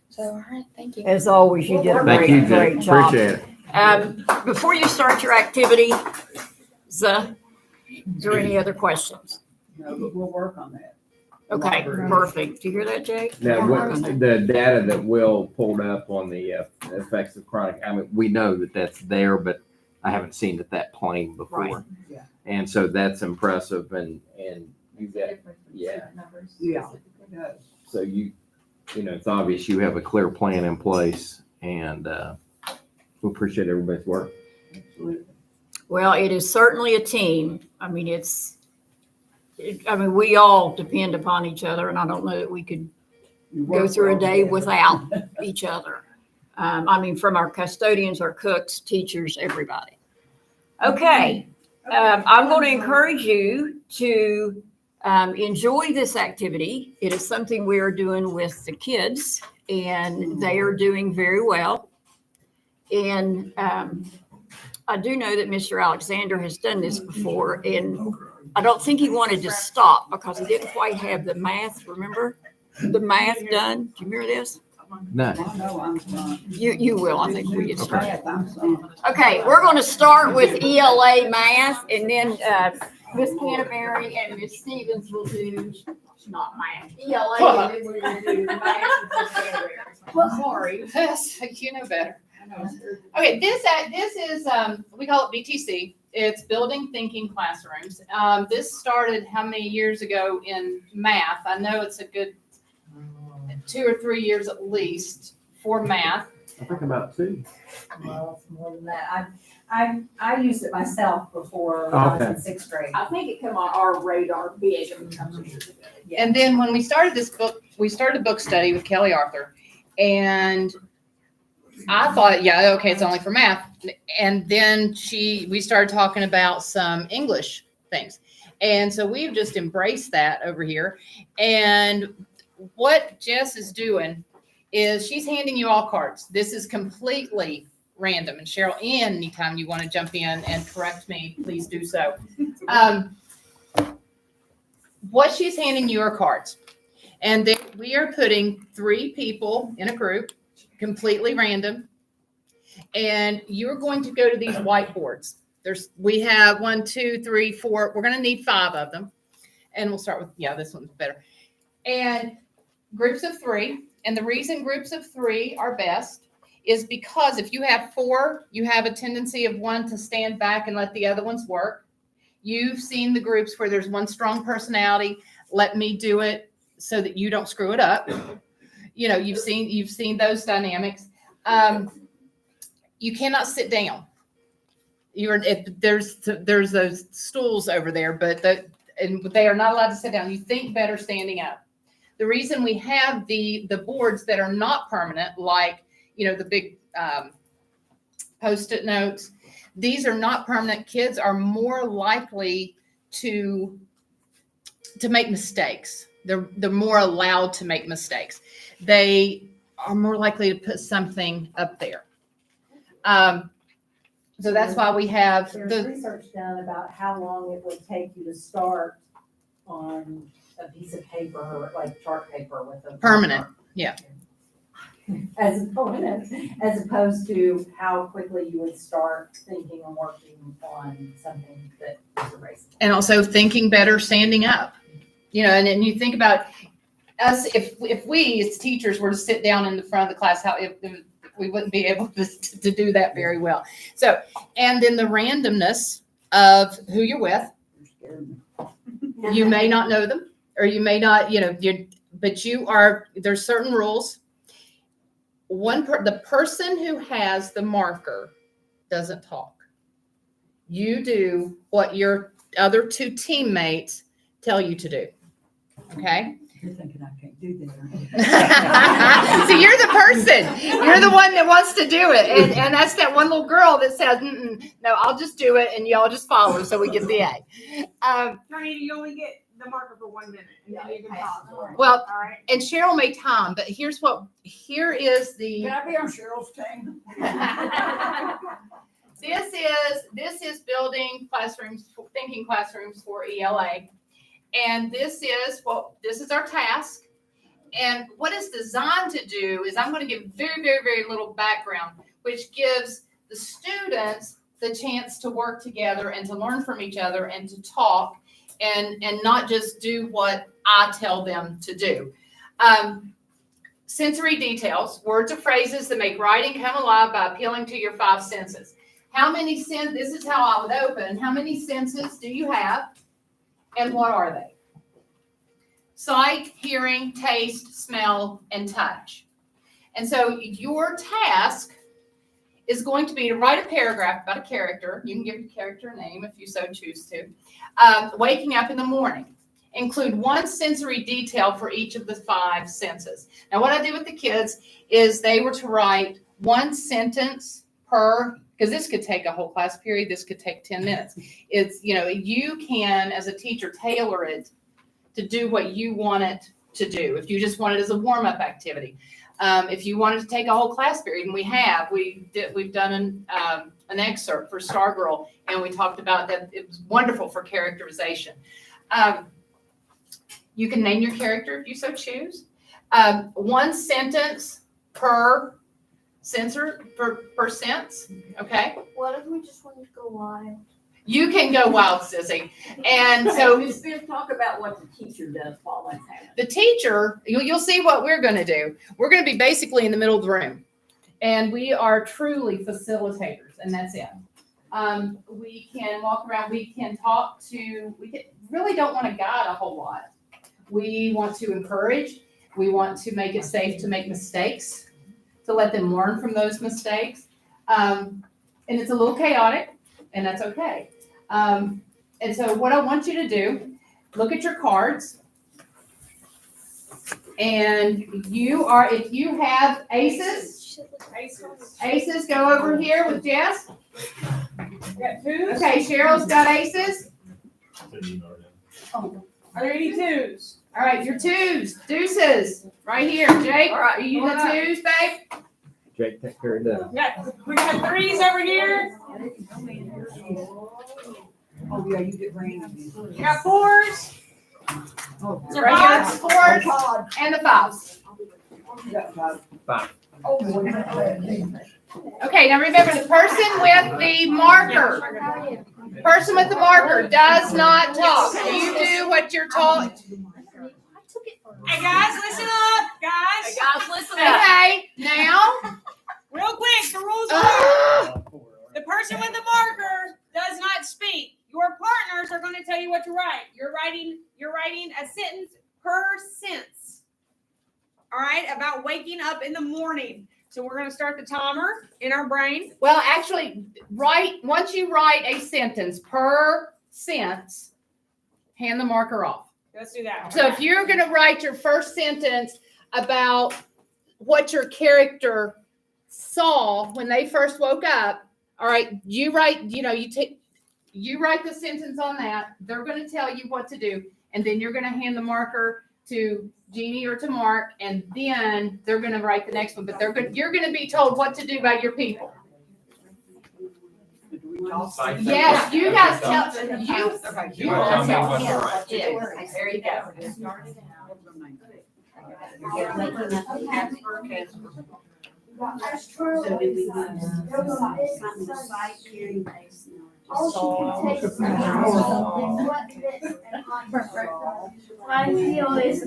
S8: So, all right, thank you.
S4: As always, you did a
S1: Thank you,
S4: great
S1: Jake.
S4: job.
S1: Appreciate it.
S4: Before you start your activity, is there any other questions?
S2: No, but we'll work on that.
S4: Okay, perfect. Do you hear that, Jake?
S1: Now, the data that Will pulled up on the effects of chronic, I mean, we know that that's there, but I haven't seen it that plain before.
S4: Right.
S2: Yeah.
S1: And so that's impressive, and you got, yeah.
S2: Yeah. It does.
S1: So you know, it's obvious you have a clear plan in place, and we appreciate everybody's work.
S2: Absolutely.
S4: Well, it is certainly a team. I mean, we all depend upon each other, and I don't know that we could
S2: You
S4: go
S2: work
S4: through a
S2: well
S4: day
S2: together.
S4: without each other. I mean, from our custodians, our cooks, teachers, everybody. Okay, I'm going to encourage you to enjoy this activity. It is something we are doing with the kids, and they are doing very well. And I do know that Mr. Alexander has done this before, and I don't think he wanted to stop because he didn't quite have the math, remember? The math done. Do you remember this?
S1: No.
S2: I know I'm fine.
S4: You will, I think we get started.
S2: Math, I'm fine.
S4: Okay, we're going to start with ELA math, and then Miss Canterbury and Miss Stevens will do, not math, ELA, and then we're going to do math.
S13: Sorry, you know better. Okay, this is, we call it BTC. It's Building Thinking Classrooms. This started how many years ago in math? I know it's a good 2 or 3 years at least for math.
S1: I think about 2.
S2: Well, it's more than that. I used it myself before when I was in 6th grade.
S4: I think it came on our radar big a couple years ago.
S13: And then when we started this book, we started a book study with Kelly Arthur. And I thought, yeah, okay, it's only for math. And then we started talking about some English things. And so we've just embraced that over here. And what Jess is doing is she's handing you all cards. This is completely random. And Cheryl, anytime you want to jump in and correct me, please do so. What she's handing you are cards. And then we are putting 3 people in a group, completely random. And you're going to go to these whiteboards. We have 1, 2, 3, 4. We're going to need 5 of them. And we'll start with, this one's better. And groups of 3. And the reason groups of 3 are best is because if you have 4, you have a tendency of one to stand back and let the other ones work. You've seen the groups where there's one strong personality. Let me do it so that you don't screw it up. You've seen those dynamics. You cannot sit down. There's those stools over there, but they are not allowed to sit down. You think better standing up. the reason we have the boards that are not permanent, like, the big Post-it notes, these are not permanent. Kids are more likely to make mistakes. They're more allowed to make mistakes. They are more likely to put something up there. So that's why we have
S2: There's research done about how long it would take you to start on a piece of paper, like chart paper with a
S13: permanent. Yeah.
S2: As opposed to how quickly you would start thinking and working on something that is erasable.
S13: And also thinking better, standing up. And then you think about us, if we as teachers were to sit down in the front of the class, how if we wouldn't be able to do that very well. So, and then the randomness of who you're with. You may not know them, or you may not, but there's certain rules. The person who has the marker doesn't talk. You do what your other two teammates tell you to do. Okay?
S14: You're thinking I can't do that.
S13: So you're the person. You're the one that wants to do it. And that's that one little girl that says, no, I'll just do it and y'all just follow so we get the A.
S12: Trinity, you only get the marker for 1 minute and then you can talk.
S13: Well,
S12: All right.
S13: and Cheryl made time, but here is the.
S14: Can I be on Cheryl's team?
S13: This is building classrooms, thinking classrooms for ELA. And this is our task. And what it's designed to do is I'm going to give very, very, very little background, which gives the students the chance to work together and to learn from each other and to talk and not just do what I tell them to do. Sensory details, words or phrases that make writing come alive by appealing to your 5 senses. This is how I would open. How many senses do you have? And what are they? Sight, hearing, taste, smell, and touch. And so your task is going to be to write a paragraph about a character. You can give your character a name if you so choose to. Waking up in the morning. Include one sensory detail for each of the 5 senses. Now, what I did with the kids is they were to write 1 sentence per, because this could take a whole class period. This could take 10 minutes. It's, you can, as a teacher, tailor it to do what you want it to do. If you just want it as a warm-up activity. If you wanted to take a whole class period, and we've done an excerpt for Stargirl, and we talked about that. It was wonderful for characterization. You can name your character if you so choose. 1 sentence per sensor per sense. Okay.
S6: What if we just wanted to go wild?
S13: You can go wild, Sissy. And so
S14: Let's talk about what the teacher does while that's happening.
S13: the teacher, you'll see what we're going to do. We're going to be basically in the middle of the room, and we are truly facilitators, and that's it. We can walk around. We can talk to. Really don't want to guide a whole lot. We want to encourage. We want to make it safe to make mistakes, to let them learn from those mistakes. And it's a little chaotic, and that's okay. And so what I want you to do, look at your cards. And if you have aces, go over here with Jess.
S12: Got 2s?
S13: Okay, Cheryl's got aces.
S12: Are there any 2s?
S13: All right, your 2s, deuces, right here. Jake, are you the 2s, babe?
S1: Jake, take care of that.
S12: We got 3s over here.
S14: Oh, yeah, you get rain.
S12: We got 4s.
S14: Oh,
S12: Is there
S13: Right
S12: 5s?
S13: here, the 4s and the 5s.
S1: Five.
S14: Oh, boy.
S13: Okay, now remember the person with the marker. Person with the marker does not talk. You do what you're told.
S12: Hey guys, listen up, guys.
S13: Guys, listen up. Okay, now.
S12: Real quick, the rules are the person with the marker does not speak. Your partners are going to tell you what to write. You're writing a sentence per sense. All right, about waking up in the morning. So we're going to start the timer in our brain.
S13: Well, actually, once you write a sentence per sense, hand the marker off.
S12: Let's do that.
S15: So if you're gonna write your first sentence about what your character saw when they first woke up, all right, you write, you write the sentence on that. They're gonna tell you what to do, and then you're gonna hand the marker to Jeannie or to Mark, and then they're gonna write the next one. But you're gonna be told what to do by your people. Yes, you guys tell you.
S5: You tell me what's all right.
S9: There you go.
S6: I feel is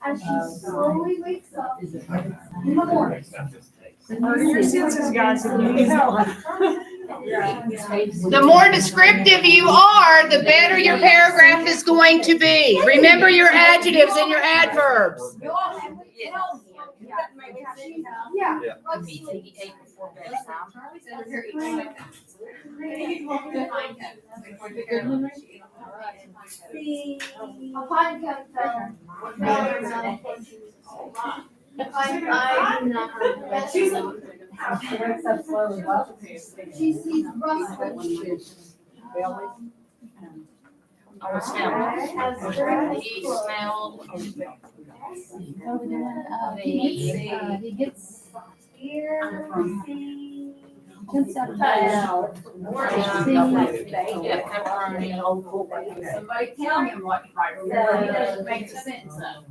S6: as she slowly wakes up in the morning.
S12: Your senses, guys, if you need help.
S15: The more descriptive you are, the better your paragraph is going to be. Remember your adjectives and your adverbs.
S6: Yeah. A pine cone fell. I do not have she sees
S9: He smelled.
S3: He gets
S6: here.
S13: Somebody tell him what to write. He doesn't make sense of.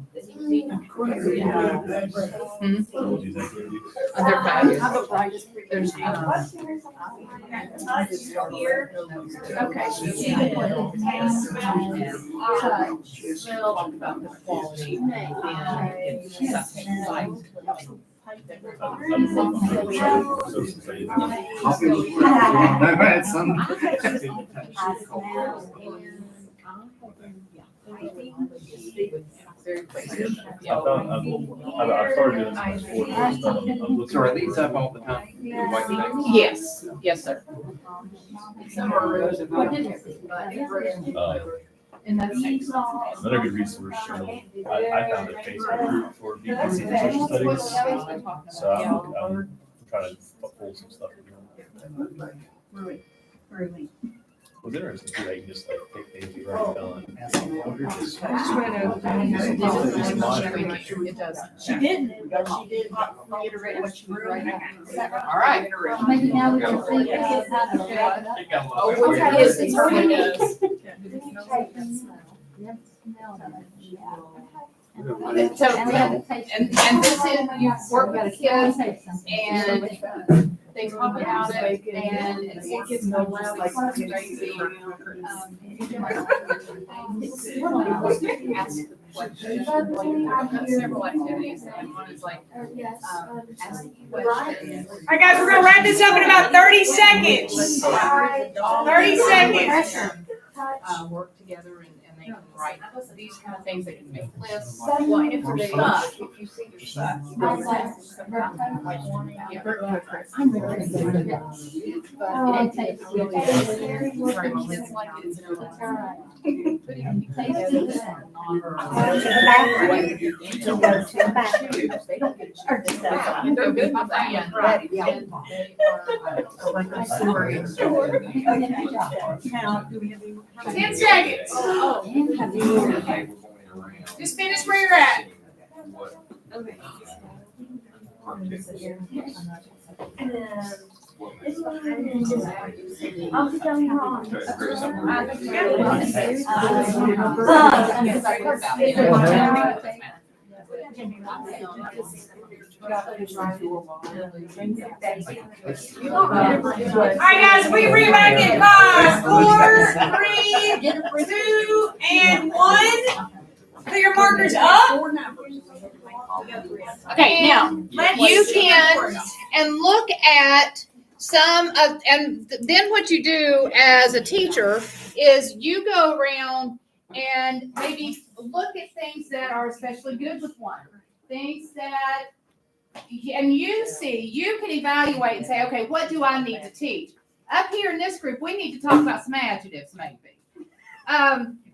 S10: I've started doing this before.
S5: So are these up all the time?
S15: Yes, yes, sir.
S10: Another good resource, I found a Facebook group for BPC social studies. So I'm trying to pull some stuff together. It was interesting too, how you just like take things you write down.
S15: It does.
S14: She didn't, but she did reiterate what she was writing.
S15: All right.
S3: maybe now we can think of how to wrap it up.
S15: Oh, what's his, it's her names. So, and this is, you work with kids and they talk about it and it gets no less like crazy. I've got several activities and one is like, ask questions.
S12: All right, guys, we're gonna wrap this up in about 30 seconds. 30 seconds.
S15: Work together and they can write these kind of things, they can make lists. Well, and if they're stuck, if you see you're stuck. I'm very good. But it takes really kids like it, you know. But if you take it they don't get a chance. They're good with that. Right. And they are.
S12: 10 seconds. Just finish where you're at.
S6: I'll be telling her on.
S12: All right, guys, we read back in 5, 4, 3, 2, and 1. Put your markers up.
S15: Okay, now,
S12: Let's
S15: you
S12: see.
S15: can, and look at some of, and then what you do as a teacher is you go around and maybe look at things that are especially good with one. Things that, and you can evaluate and say, okay, what do I need to teach? Up here in this group, we need to talk about some adjectives maybe.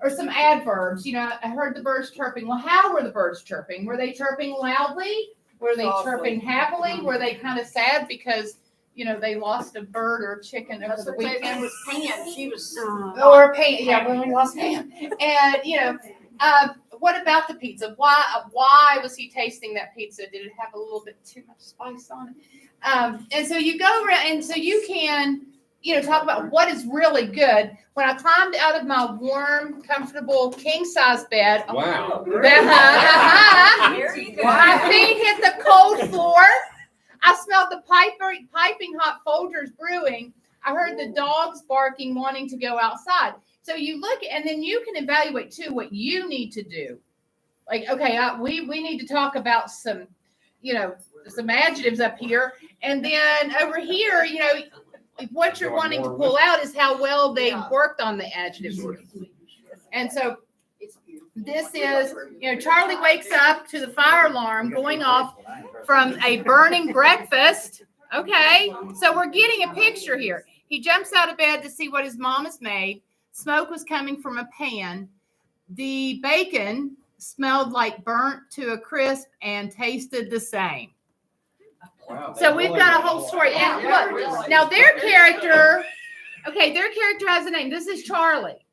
S15: Or some adverbs. You know, I heard the birds chirping. Well, how were the birds chirping? Were they chirping loudly? Were they chirping happily? Were they kind of sad because, you know, they lost a bird or a chicken over the weekend?
S4: was Pam. She was.
S15: Or Pam, yeah, when we lost Pam. And, you know, what about the pizza? Why was he tasting that pizza? Did it have a little bit too much spice on it? And so you go around, and so you can, you know, talk about what is really good. When I climbed out of my warm, comfortable king-size bed,
S1: Wow.
S15: my feet hit the cold floor. I smelled the piping hot Folgers brewing. I heard the dogs barking, wanting to go outside. So you look, and then you can evaluate too what you need to do. Like, okay, we need to talk about some, you know, some adjectives up here, and then over here, you know, what you're wanting to pull out is how well they worked on the adjectives. And so this is, you know, Charlie wakes up to the fire alarm going off from a burning breakfast. Okay, so we're getting a picture here. He jumps out of bed to see what his mom has made. Smoke was coming from a pan. The bacon smelled like burnt to a crisp and tasted the same.
S1: Wow.
S15: So we've got a whole story. And look, now their character has a name. This is Charlie.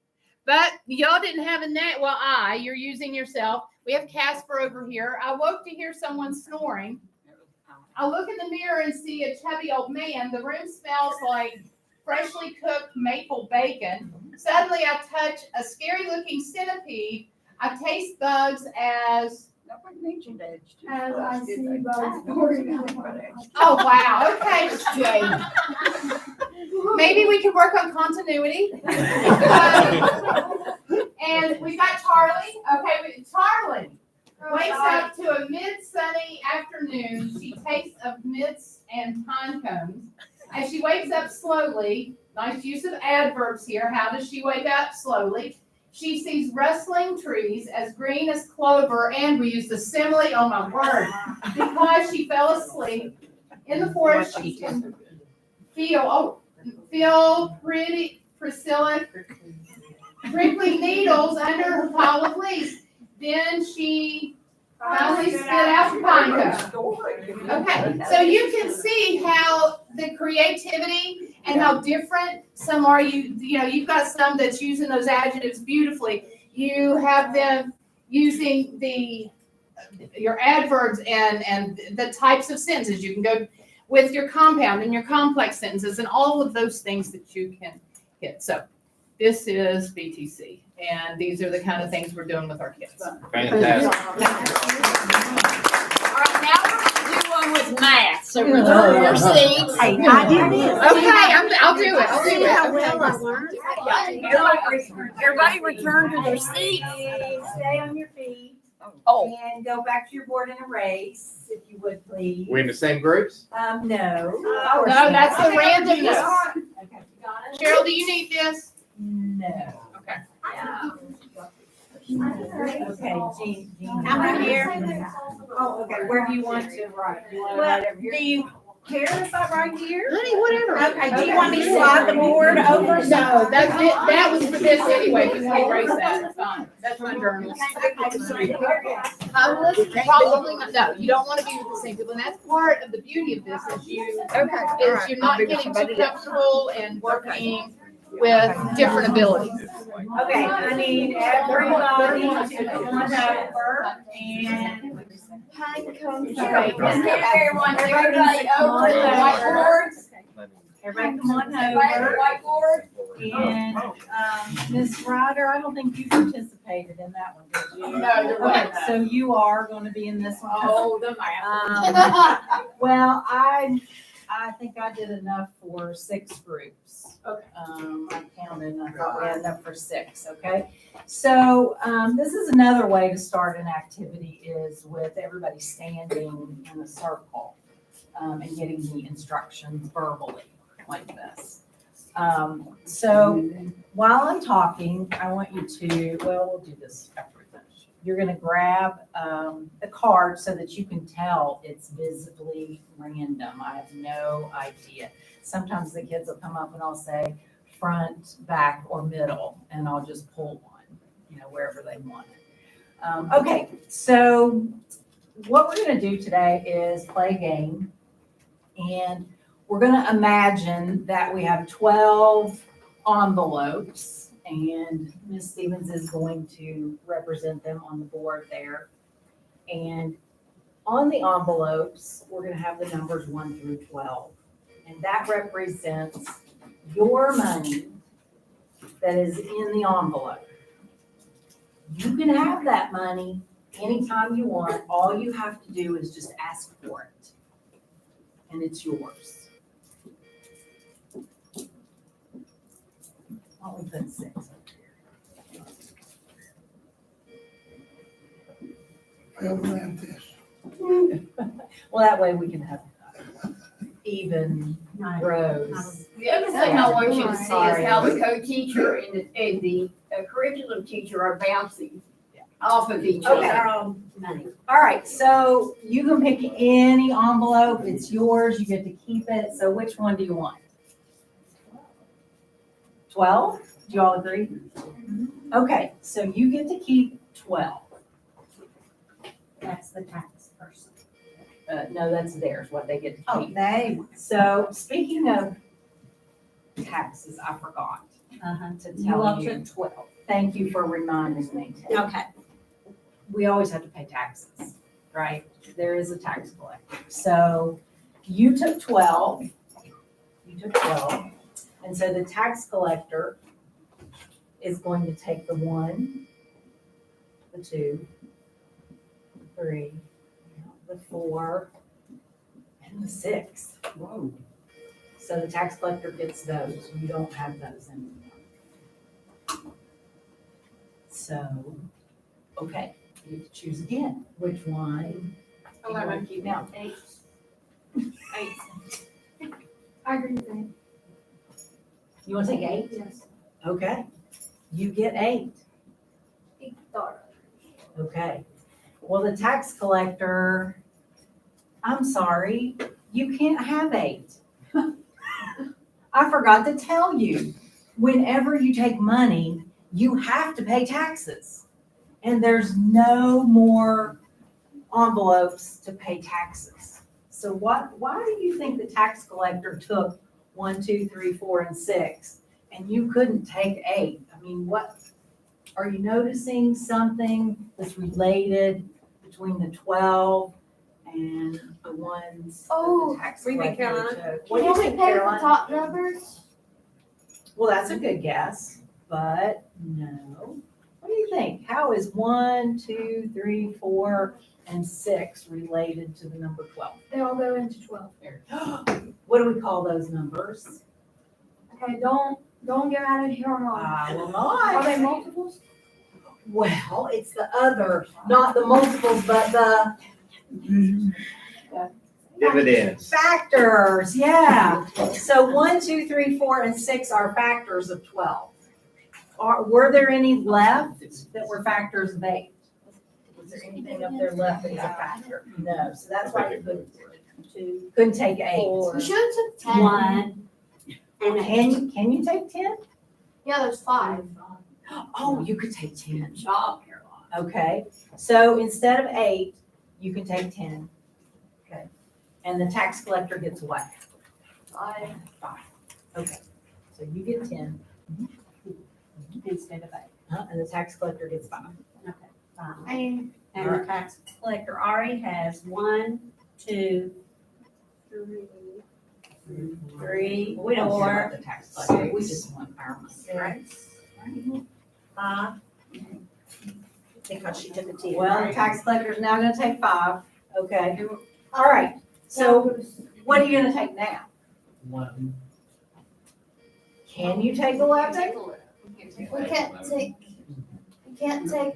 S15: But y'all didn't have a name. Well, you're using yourself. We have Casper over here. I woke to hear someone snoring. I look in the mirror and see a chubby old man. The room smells like freshly cooked maple bacon. Suddenly I touch a scary looking centipede. I taste bugs as
S6: I see bugs pouring out.
S15: oh wow, okay, Jane. Maybe we could work on continuity. And we got Charlie. Okay, Charlie wakes up to a mid-sunny afternoon. She tastes of mints and pine cones. As she wakes up slowly, nice use of adverbs here. How does she wake up slowly? She sees rustling trees as green as clover, and we use the simile, oh my word, because she fell asleep in the forest. She can feel pretty Priscilla prickly needles under her pile of leaves. Then she finally spit out the pine cone. Okay, so you can see how the creativity and how different some are. You know, you've got some that's using those adjectives beautifully. You have them using your adverbs and the types of sentences. You can go with your compound and your complex sentences and all of those things that you can hit. So this is BTC, and these are the kind of things we're doing with our kids.
S1: Fantastic.
S4: All right, now we're going to do one with math. So return your seats.
S14: Hey, I did this.
S15: Okay, I'll do it. I'll do
S14: See
S15: it.
S14: how well I learned?
S12: Everybody return to their seats.
S14: Stay on your feet.
S12: Oh.
S14: And go back to your board and erase, if you would, please.
S1: We in the same groups?
S14: No.
S15: No, that's the randomness.
S14: Okay, you got it?
S15: Cheryl, do you need this?
S14: No.
S15: Okay.
S14: Okay, Jean.
S12: I'm right here.
S14: Oh, okay, where do you want to write? Do you want to
S12: Well,
S14: write over
S12: do
S14: here?
S12: you care if I write here?
S15: Honey, whatever.
S12: Okay, do you want me to slide the board over?
S15: No, that's it. That was for this anyway. If you want to erase that, it's fine. That's my journal. Probably not. No, you don't want to be with the same people, and that's part of the beauty of this. Is you're not getting too comfortable and working with different abilities.
S14: Okay, I need everybody to come on over and pine cone. Everybody over the whiteboard. Everybody come on over.
S12: Whiteboard.
S2: And, Ms. Ryder, I don't think you participated in that one, did you?
S15: No, you're right.
S2: Okay, so you are gonna be in this one.
S15: Oh, the math.
S2: Well, I think I did enough for 6 groups.
S15: Okay.
S2: I counted, and I thought we had enough for 6, okay? So, this is another way to start an activity is with everybody standing in a circle, and getting the instructions verbally, like this. So while I'm talking, I want you to, well, we'll do this after we finish. You're gonna grab, the card so that you can tell it's visibly random. I have no idea. Sometimes the kids will come up and I'll say front, back, or middle, and I'll just pull one, wherever they want it. Okay, so what we're gonna do today is play a game, and we're gonna imagine that we have 12 envelopes, and Ms. Stevens is going to represent them on the board there. And on the envelopes, we're gonna have the numbers 1 through 12. And that represents your money that is in the envelope. You can have that money anytime you want. All you have to do is just ask for it, and it's yours. Why don't we put 6 up here?
S7: I'll grab this.
S2: Well, that way we can have even rows.
S16: The other thing I want you to see
S2: Sorry.
S16: is how the co-teacher and the curriculum teacher are bouncing off of each
S2: Okay.
S16: other.
S2: All right, so you can pick any envelope. It's yours. You get to keep it. So which one do you want? 12? Do you all agree? Okay, so you get to keep 12.
S14: That's the tax person.
S2: No, that's theirs, what they get to
S14: Oh,
S2: keep.
S14: they,
S2: So speaking of taxes, I forgot to
S14: you all
S2: tell you.
S14: took 12.
S2: Thank you for reminding me.
S14: Okay.
S2: We always have to pay taxes, right? There is a tax collector. So you took 12. You took 12. And so the tax collector is going to take the 1, the 2, the 3, the 4, and the 6. Whoa. So the tax collector gets those. You don't have those anymore. So, okay, you have to choose again. Which one? do you want to keep now?
S8: 8. I agree with that.
S2: You want to take 8?
S8: Yes.
S2: Okay, you get 8.
S8: He thought.
S2: Okay. Well, the tax collector, I'm sorry, you can't have 8. I forgot to tell you, whenever you take money, you have to pay taxes. And there's no more envelopes to pay taxes. So why do you think the tax collector took 1, 2, 3, 4, and 6, and you couldn't take 8? I mean, what, are you noticing something that's related between the 12 and the ones that the tax
S8: Repeat,
S2: collector
S8: Caroline.
S2: took? What do you think, Caroline?
S8: top numbers?
S2: Well, that's a good guess, but no. What do you think? How is 1, 2, 3, 4, and 6 related to the number 12?
S8: They all go into 12.
S2: What do we call those numbers?
S8: Okay, don't get out of here wrong.
S2: I will
S8: Are
S2: not.
S8: they multiples?
S2: Well, it's the other, not the multiples, but the
S1: Dividends.
S2: factors, yeah. So 1, 2, 3, 4, and 6 are factors of 12. Were there any left that were factors of 8? Was there anything up there left that was a factor? No, so that's why you couldn't take 8.
S8: You should have took 10.
S14: 1. And
S2: Can you take 10?
S8: Yeah, there's 5.
S2: Oh, you could take 10.
S14: job, Caroline.
S2: Okay, so instead of 8, you can take 10. Okay, and the tax collector gets what?
S8: 5.
S2: 5. Okay, so you get 10
S14: Instead of 8.
S2: and the tax collector gets 5.
S14: Okay. 5.
S8: And
S14: And the tax collector already has 1, 2, 3,
S2: 3,
S3: We don't care
S2: 4,
S3: about the tax collector, we just want our money, right?
S2: 5.
S16: Because she took a T.
S2: Well, the tax collector's now gonna take 5, okay. All right, so what are you gonna take now? Can you take 11?
S6: We can't take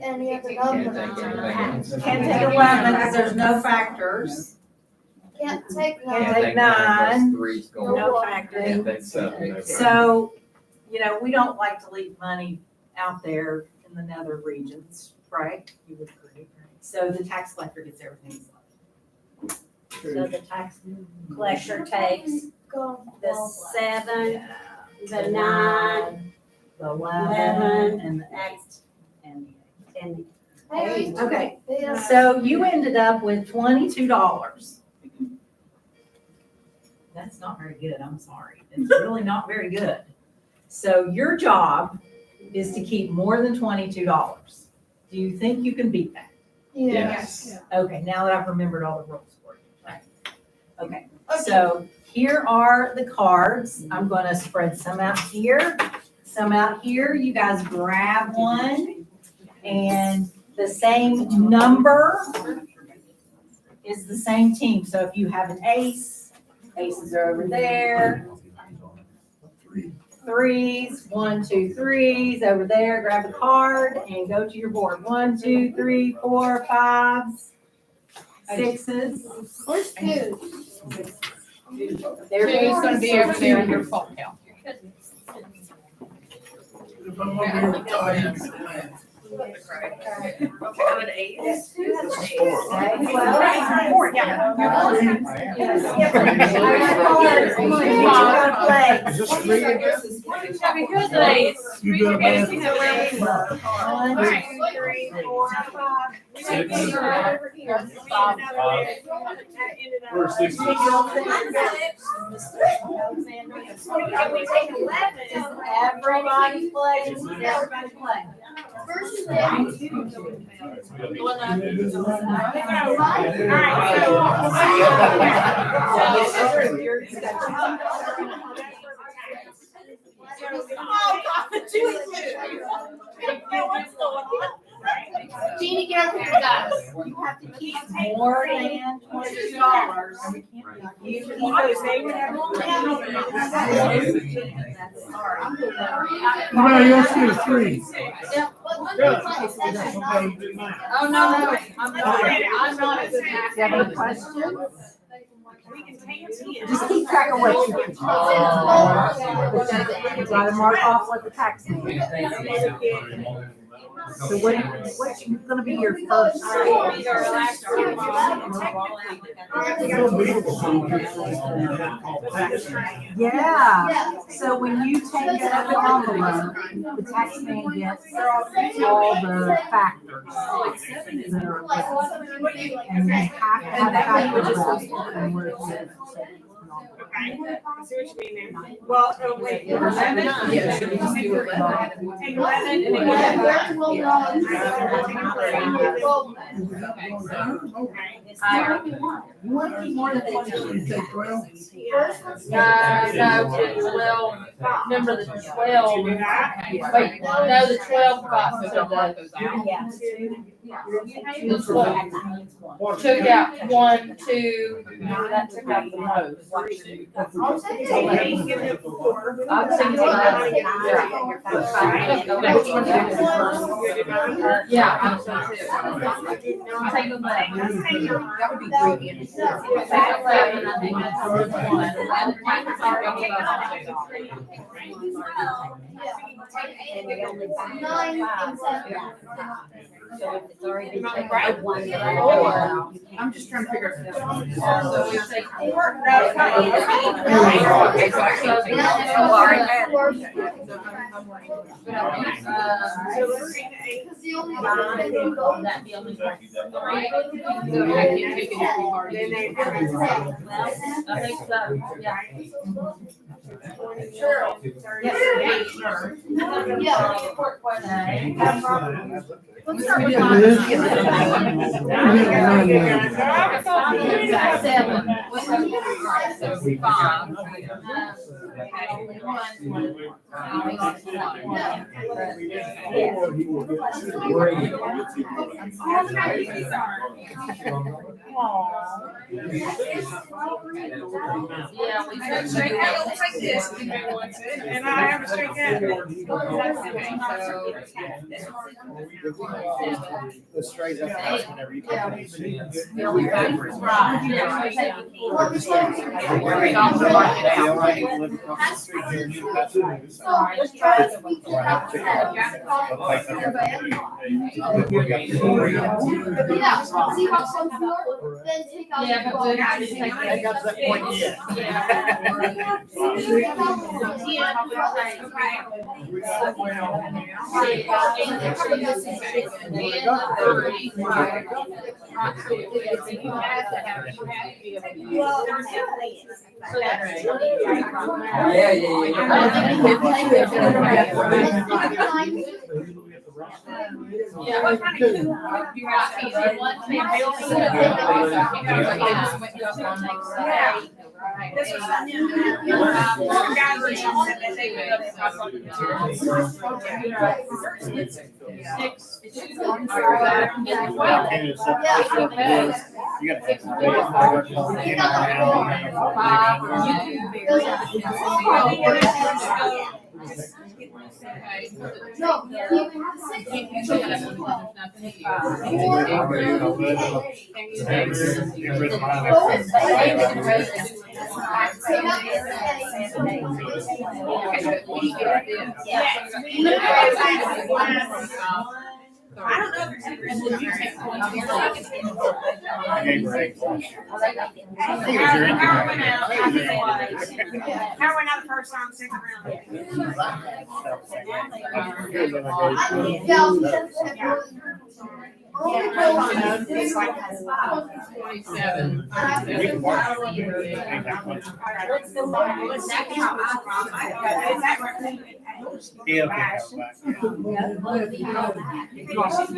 S6: any of the numbers.
S2: Can't take 11 because there's no factors.
S6: Can't take
S2: Can't
S6: nine.
S2: take 9.
S1: Three's going.
S2: No factors.
S1: Can't take 7. no
S2: So, we don't like to leave money out there in the nether regions, right? You would agree. So the tax collector gets everything.
S16: So the tax collector takes
S6: Go.
S16: the 7, the 9,
S2: the 11, and the 8.
S16: and
S6: Hey,
S2: Okay,
S6: yeah.
S2: so you ended up with $22. That's not very good, I'm sorry. It's really not very good. So your job is to keep more than $22. Do you think you can beat that?
S1: Yes.
S2: Okay, now that I've remembered all the rules for you. Right. Okay, so here are the cards. I'm gonna spread some out here, some out here. You guys grab one, and the same number is the same team. So if you have an ace, aces are over there. 3s, 1, 2, 3s over there. Grab a card and go to your board. 1, 2, 3, 4, 5s, 6s.
S6: Where's two?
S2: There
S15: Two's gonna be over there in your phone count.
S7: If I'm gonna be retired,
S16: an 8.
S7: Is this three?
S12: Have a good day.
S7: You got a bad-
S2: 1, 2, 3, 4, 5, 6.
S10: We're 16.
S2: Everybody plays. Everybody plays.
S15: Jeannie, get over here, guys.
S2: You have to keep more than $22. You keep those
S7: Anybody else get a three?
S2: Oh, no, I'm not a good math. Do you have any questions? Just keep track of what you can. You gotta mark off what the tax means. So what's gonna be your first? Yeah, so when you take out the envelope, the tax man gets all the factors that are applicable. And you have to have factors and where it says.
S12: I see what you mean there. Well, oh, wait, 11?
S2: Yeah, should we just do 11?
S12: Take 11 and then
S2: You want to be more than 22.
S7: You take 12?
S15: No, the 12, remember the 12, wait, no, the 12 got to the, took out 1, 2, that took out the most.
S12: I'll take it.
S15: I'm thinking about it. Yeah. I'm thinking too. I'll take 11. That would be great. Take 11, I think that's the one. And the taxes are going
S3: I'm just trying to figure it out.
S12: So we take 4.
S15: I think so, yeah.
S7: What's
S15: our
S7: response?
S15: Seven. So 5.
S12: Yeah, we said straight head looks like this if anybody wants it, and I have a straight head.
S5: The straight up, that's whenever you can.
S12: I got to that point yet. I don't know if you're interested in you take points. How went out the first time, second round?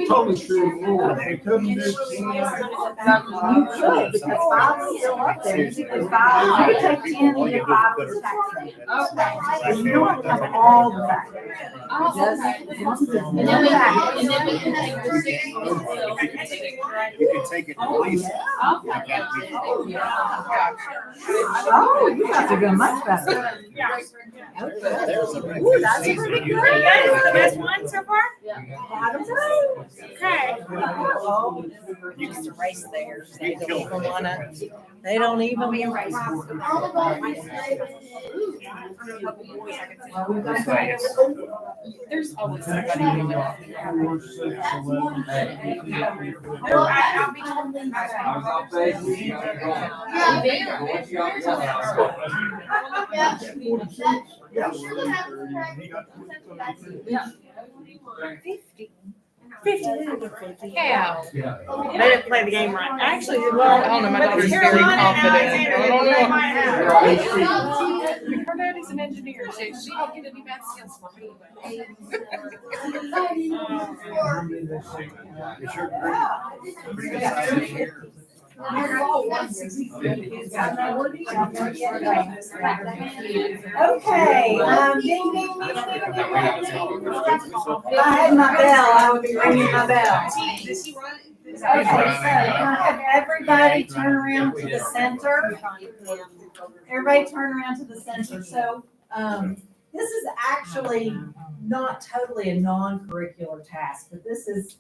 S5: Totally true. They couldn't do.
S2: Because 5 is still up there. You take 5, you take 10, you get 5 on the tax rate. You don't have all the factors. Just one.
S5: You can take it at least.
S2: Oh, you guys are doing much better. Ooh, that's a pretty good.
S12: Best one so far? Okay.
S14: Just erase theirs. They don't even wanna, they don't even erase. There's always somebody doing it. Yeah. They didn't play the game right. Actually, well, I don't know, my daughter's very confident. Her daddy's an engineer, so she don't get any math skills from me.
S2: Okay, ding, ding, ding, ding, ding. If I had my bell, I would be ringing my bell. Okay, so can I have everybody turn around to the center? Everybody turn around to the center. So, this is actually not totally a non-curricular task, but this is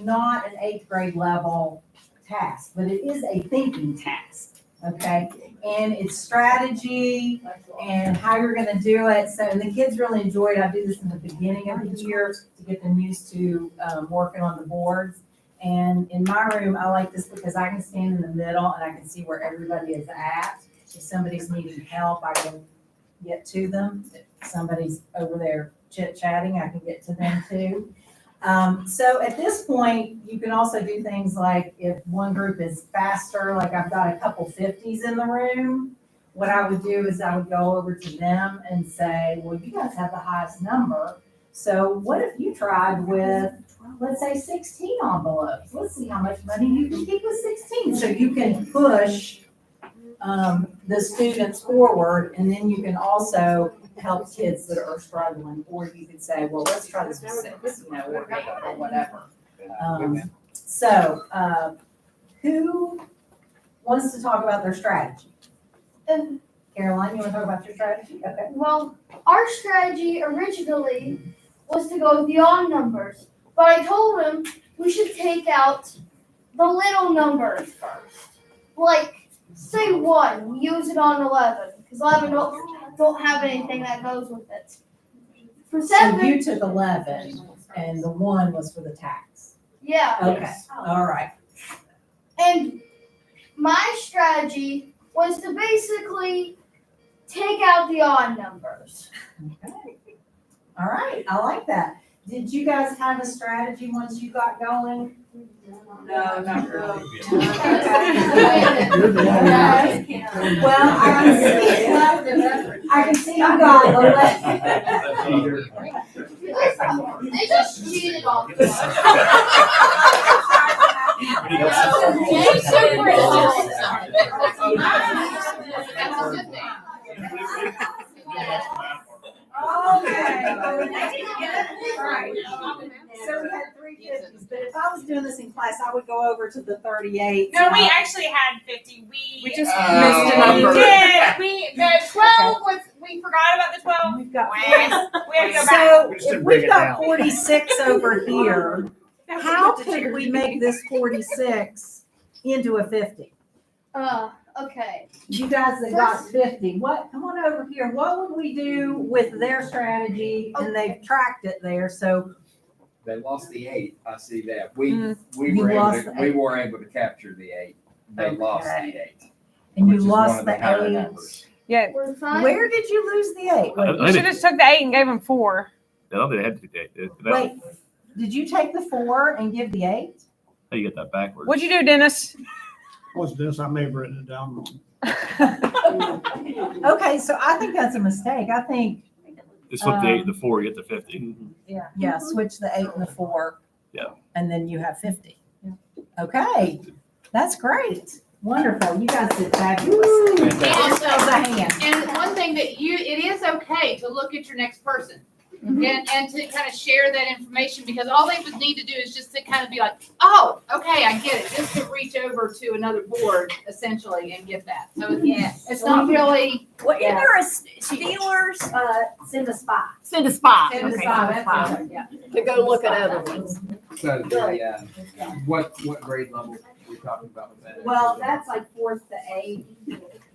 S2: not an 8th grade level task, but it is a thinking task, okay? And it's strategy and how you're gonna do it. So, and the kids really enjoy it. I do this in the beginning of the year to get them used to working on the boards. And in my room, I like this because I can stand in the middle and I can see where everybody is at. If somebody's needing help, I can get to them. If somebody's over there chit-chatting, I can get to them too. So at this point, you can also do things like if one group is faster, like I've got a couple 50s in the room, what I would do is I would go over to them and say, well, you guys have the highest number. So what if you tried with, let's say 16 envelopes? Let's see how much money you can keep with 16. So you can push the students forward, and then you can also help kids that are struggling, or you could say, well, let's try this with 6, or 8, or whatever. Who wants to talk about their strategy? Caroline, you want to talk about your strategy? Okay.
S6: Well, our strategy originally was to go with the odd numbers, but I told him we should take out the little numbers first. Like, say 1, use it on 11, because 11 don't have anything that goes with it. For 7,
S2: So you took 11, and the 1 was for the tax.
S6: yeah.
S2: Okay, all right.
S6: And my strategy was to basically take out the odd numbers.
S2: Okay. All right, I like that. Did you guys have a strategy once you got going? No, not really. Well, I can see you got 11.
S6: They just cheated on me.
S2: Okay. Right. So we had 350s, but if I was doing this in class, I would go over to the 38.
S12: No, we actually had 50. We
S2: just missed a number.
S12: The 12 was, we forgot about the 12.
S2: We've got
S12: We had to go back.
S2: So if we've got 46 over here, how could we make this 46 into a 50?
S6: Okay.
S2: You guys that got 50, come on over here. What would we do with their strategy? And they've tracked it there, so.
S1: They lost the 8. I see that. We
S2: You
S1: were
S2: lost
S1: able to,
S2: the
S1: we
S2: 8.
S1: were able to capture the 8. They lost the 8.
S2: And you
S1: which is
S2: lost
S1: one of
S2: the
S1: higher
S2: 8.
S1: numbers.
S12: Yeah.
S2: Where did you lose the 8? Wait,
S12: You should have took the 8 and gave them 4.
S10: I don't think they had to do that.
S2: wait, did you take the 4 and give the 8?
S10: How you get that backwards?
S12: What'd you do, Dennis?
S5: What's this? I may have written it down wrong.
S2: Okay, so I think that's a mistake. I think,
S10: Just flip the 8 and the 4, you get the 50.
S2: yeah, switch the 8 and the 4.
S10: Yeah.
S2: And then you have 50. Okay, that's great. Wonderful. You guys did fabulous. Yourselves a hand.
S15: And one thing that it is okay to look at your next person and to kind of share that information, because all they would need to do is just to kind of be like, oh, okay, I get it. Just to reach over to another board essentially and get that. So it's not really.
S3: What, is there a Steelers?
S2: Send a spy.
S3: Send a spy.
S2: Send a
S3: Okay,
S2: spy,
S3: send a
S2: that's
S3: spy.
S2: right, yeah.
S3: To go look at other ones.
S1: So the, what grade level we talking about with that?
S2: Well, that's like 4th to 8th,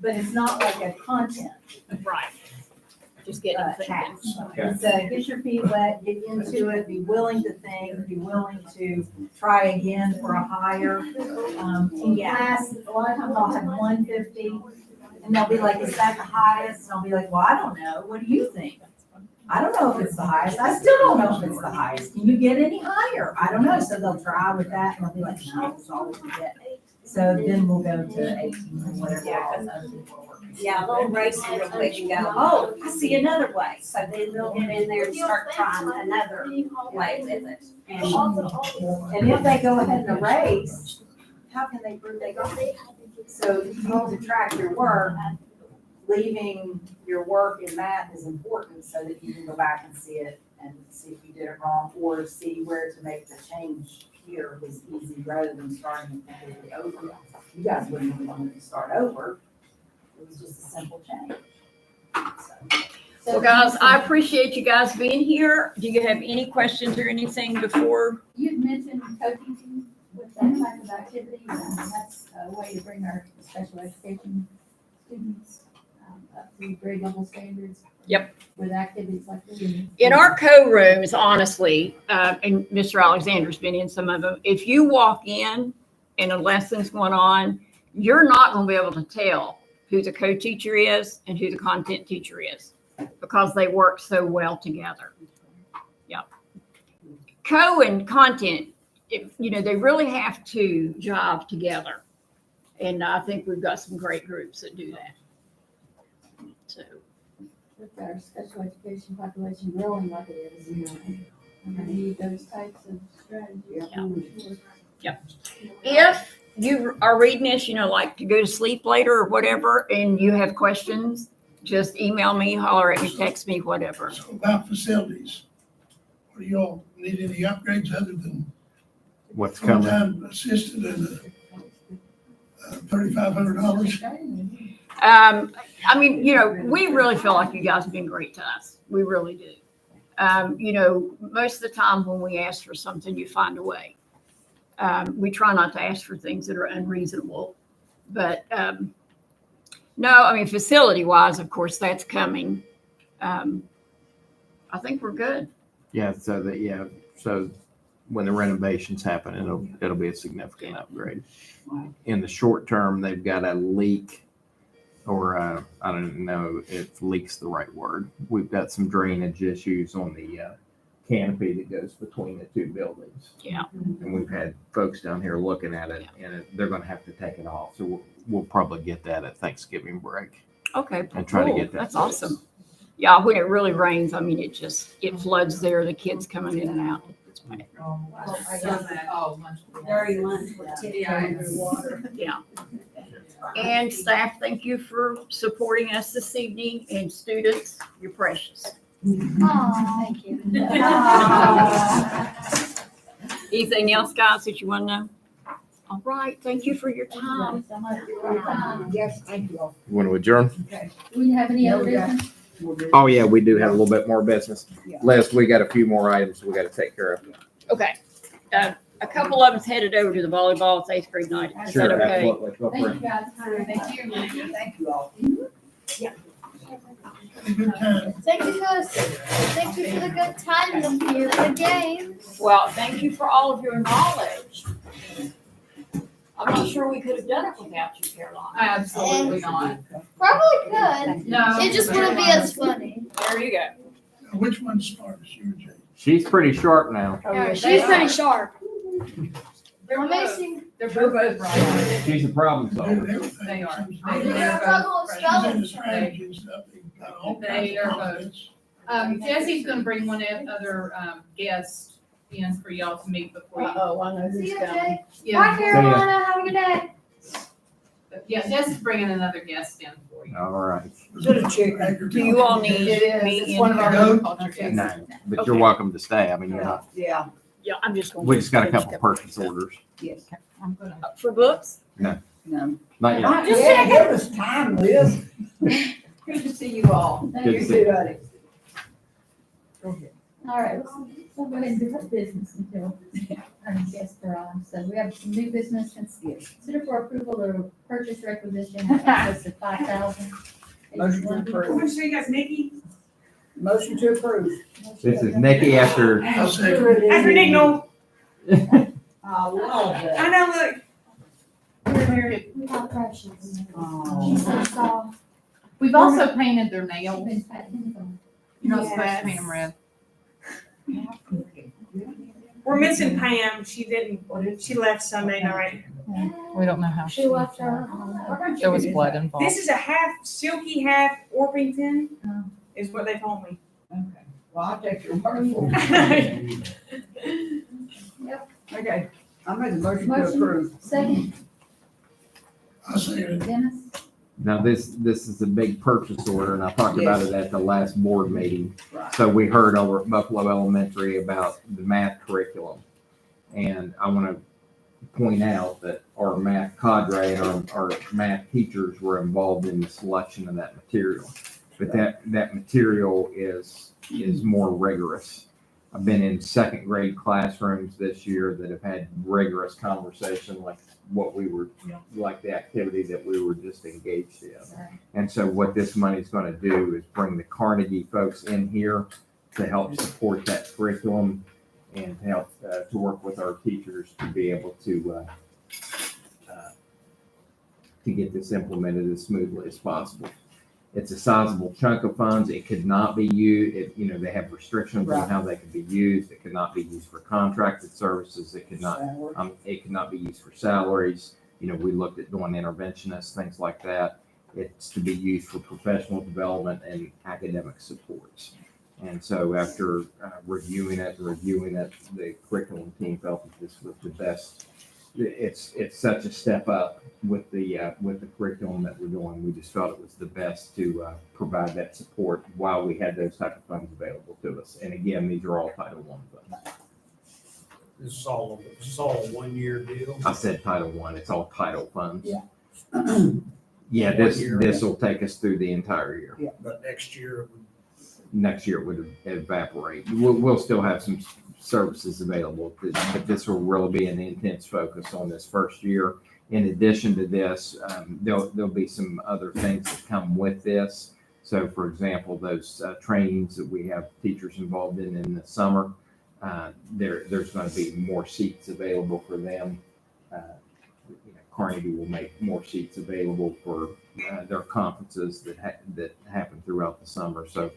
S2: but it's not like a content.
S3: Right. Just getting
S2: task.
S1: Okay.
S2: It's get your feet wet, get into it, be willing to think, be willing to try again for a higher. In class, a lot of times I'll have 150, and they'll be like, is that the highest? And I'll be like, well, I don't know. What do you think? I don't know if it's the highest. I still don't know if it's the highest. Can you get any higher? I don't know. So they'll try with that, and they'll be like, no, it's all we can get. So then we'll go to 18 or whatever.
S16: Yeah, they'll race real quick and go, oh, I see another way. So then they'll get in there and start trying another way with it.
S2: And if they go ahead and erase, how can they prove they got it? So you need to track your work. Leaving your work in math is important so that you can go back and see it and see if you did it wrong, or see where to make the change here was easy rather than starting completely over. You guys wouldn't even want to start over. It was just a simple change.
S3: So guys, I appreciate you guys being here. Do you have any questions or anything before?
S17: You'd mentioned co-teaching with that type of activity, and that's a way to bring our special education students up to grade level standards.
S3: Yep.
S17: With activities like this.
S3: In our co-rooms, honestly, and Mr. Alexander's been in some of them, if you walk in and a lesson's going on, you're not going to be able to tell who the co-teacher is and who the content teacher is, because they work so well together. Yeah. Co and content, they really have to jive together. And I think we've got some great groups that do that. So.
S17: With our special education population growing like it is, we need those types of strategies.
S3: Yep. If
S4: you are reading this, like to go to sleep later or whatever, and you have questions, just email me, holler at me, text me, whatever.
S7: So about facilities, do y'all need any upgrades other than
S1: What's coming?
S7: full-time assistant and $3,500?
S4: We really feel like you guys have been great to us. We really do. Most of the time when we ask for something, you find a way. We try not to ask for things that are unreasonable, but facility wise, of course, that's coming. I think we're good.
S1: Yeah, so when the renovations happen, it'll be a significant upgrade. In the short term, they've got a leak, or I don't know if leak's the right word. We've got some drainage issues on the canopy that goes between the two buildings.
S4: Yeah.
S1: And we've had folks down here looking at it, and they're going to have to take it off. So we'll probably get that at Thanksgiving break.
S4: Okay.
S1: And try to
S4: cool.
S1: get that.
S4: That's awesome. Yeah, when it really rains, it floods there, the kids coming in and out. It's bad.
S16: Dirty lunch with tip underwater.
S4: Yeah. And staff, thank you for supporting us this evening, and students, you're precious.
S6: Thank you.
S4: Anything else, guys, that you want to know? All right, thank you for your time.
S13: Yes, thank you.
S1: You want to adjourn?
S17: Do we have any other business?
S1: Oh, yeah, we do have a little bit more business. Les, we got a few more items we got to take care of.
S4: Okay. A couple of us headed over to the volleyball. It's 8th grade night. Is that okay?
S1: Absolutely. Go for
S17: Thank
S1: it.
S17: you, guys. Thank you.
S13: Thank you all.
S7: Good time.
S6: Thank you guys. Thank you for the good time and the games.
S4: Well, thank you for all of your knowledge. I'm not sure we could have done it without you, Caroline.
S15: Absolutely not.
S6: Probably could.
S15: No.
S6: It just wouldn't be as funny.
S4: There you go.
S7: Which one's smartest, you or Jay?
S1: She's pretty sharp now.
S6: She's pretty sharp.
S15: They're
S6: Amazing.
S15: They're both right.
S1: She's a problem
S7: They
S1: solver.
S7: do everything.
S15: They are.
S6: They're both
S7: She's into
S6: spelling.
S7: strategy and stuff. They got all
S15: They
S7: kinds
S15: are
S7: of
S15: both.
S7: confidence.
S15: Jesse's gonna bring one other guest in for y'all to meet before you.
S4: Uh-oh, I know
S6: See
S4: who's
S6: you,
S4: coming.
S6: Jay. Bye,
S15: Yeah,
S6: Carolina. Have a good day.
S15: yeah, Jess is bringing another guest in for you.
S1: All right.
S4: Do you all need me
S15: It's
S4: in
S15: one of our
S4: here?
S15: agriculture guests.
S1: No, but
S4: Okay.
S1: you're welcome to stay. I mean, you're not,
S13: Yeah,
S4: Yeah, I'm just going.
S1: we just got a couple purchase orders.
S13: yes.
S4: I'm gonna. For books?
S13: No.
S1: Not yet.
S13: Yeah, give us time, Liz. Good to see you all.
S1: Good to
S13: You
S1: see you.
S13: too, buddy.
S17: All right, we'll go ahead and do our business until our guests arrive. So we have some new business. Consider for approval of purchase requisition in excess of $5,000.
S13: Motion to
S12: I'm
S13: approve.
S12: gonna show you guys Nikki.
S13: Motion to approve.
S1: This is Nikki after,
S7: I'll say,
S12: After Nick Knoll.
S13: I love
S12: I
S13: that.
S12: know, look.
S6: We got precious.
S13: Oh.
S6: She's so soft.
S15: We've also painted their nails.
S12: You're not
S15: supposed to paint them red.
S12: We're missing Pam. She didn't, she left Sunday night.
S18: We don't know how
S6: She left her.
S18: there was blood involved.
S12: This is a half silky, half Orpington, is what they told me.
S13: Okay. Well, I'll take your word for it.
S6: Yep.
S13: Okay, I made the motion to approve.
S17: Second,
S7: I'll say it.
S17: Dennis.
S1: now this is a big purchase order, and I talked about it at the last board meeting.
S13: Right.
S1: So we heard over at Buffalo Elementary about the math curriculum. And I want to point out that our math cadre and our math teachers were involved in the selection of that material. But that material is more rigorous. I've been in second grade classrooms this year that have had rigorous conversation like what we were, like the activity that we were just engaged in. And so what this money is going to do is bring the Carnegie folks in here to help support that curriculum and to help to work with our teachers to be able to get this implemented as smoothly as possible. It's a sizable chunk of funds. It could not be used, they have restrictions on how they can be used. It could not be used for contracted services. It could not be used for salaries. We looked at doing interventionists, things like that. It's to be used for professional development and academic supports. And so after reviewing it, the curriculum team felt that this was the best it's such a step up with the curriculum that we're doing. We just felt it was the best to provide that support while we had those type of funds available to us. And again, these are all Title I funds.
S5: This is all a 1-year deal.
S1: I said Title I, it's all title funds.
S5: Yeah.
S1: Yeah, this will take us through the entire year.
S5: Yeah, but next year,
S1: Next year it would evaporate. We'll still have some services available, but this will really be an intense focus on this first year. In addition to this, there'll be some other things that come with this. So for example, those trainings that we have teachers involved in the summer, there's going to be more seats available for them. Carnegie will make more seats available for their conferences that happen throughout the summer. So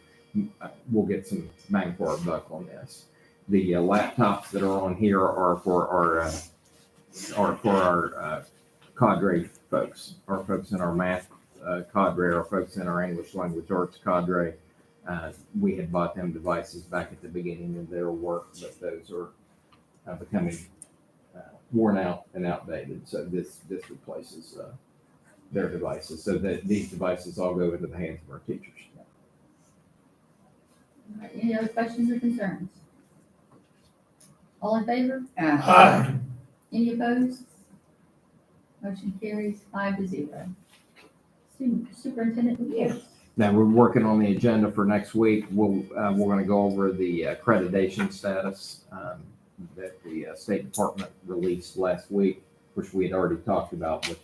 S1: we'll get some bang for our buck on this. The laptops that are on here are for our cadre folks, our folks in our math cadre, our folks in our English language arts cadre. We had bought them devices back at the beginning of their work, but those are becoming worn out and outdated. So this replaces their devices. So that these devices all go into the hands of our teachers.
S17: All right, any other questions or concerns? All in favor?
S7: Aye.
S17: Any opposed? Motion carries 5-0. Superintendent reports.
S1: Now, we're working on the agenda for next week. We're going to go over the accreditation status that the State Department released last week, which we had already talked about with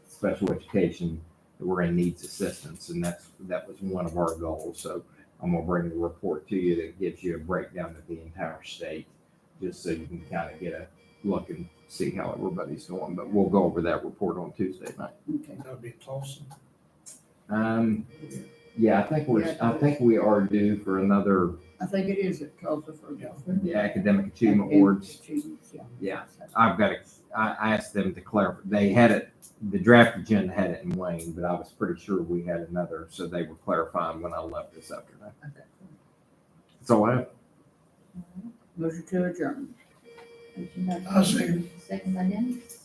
S1: special education, that we're in needs assistance, and that was one of our goals. So I'm going to bring the report to you that gives you a breakdown of the entire state, just so you can kind of get a look and see how everybody's doing. But we'll go over that report on Tuesday night.
S5: Okay. That'll be Tulsa.
S1: Yeah, I think we are due for another.
S19: I think it is at Tulsa for
S1: The academic achievement awards. Yeah, I asked them to clarify. They had it, the draft agenda had it in Wayne, but I was pretty sure we had another, so they were clarifying when I left this afternoon.
S19: Okay.
S1: So I have.
S19: Motion to adjourn.
S17: Motion by
S7: I'll second.
S17: Second by Dennis.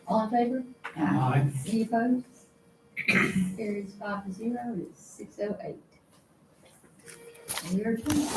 S17: All in favor?
S5: Aye.
S17: Any opposed? Motion carries 5-0. It's 6:08. And we are adjourned.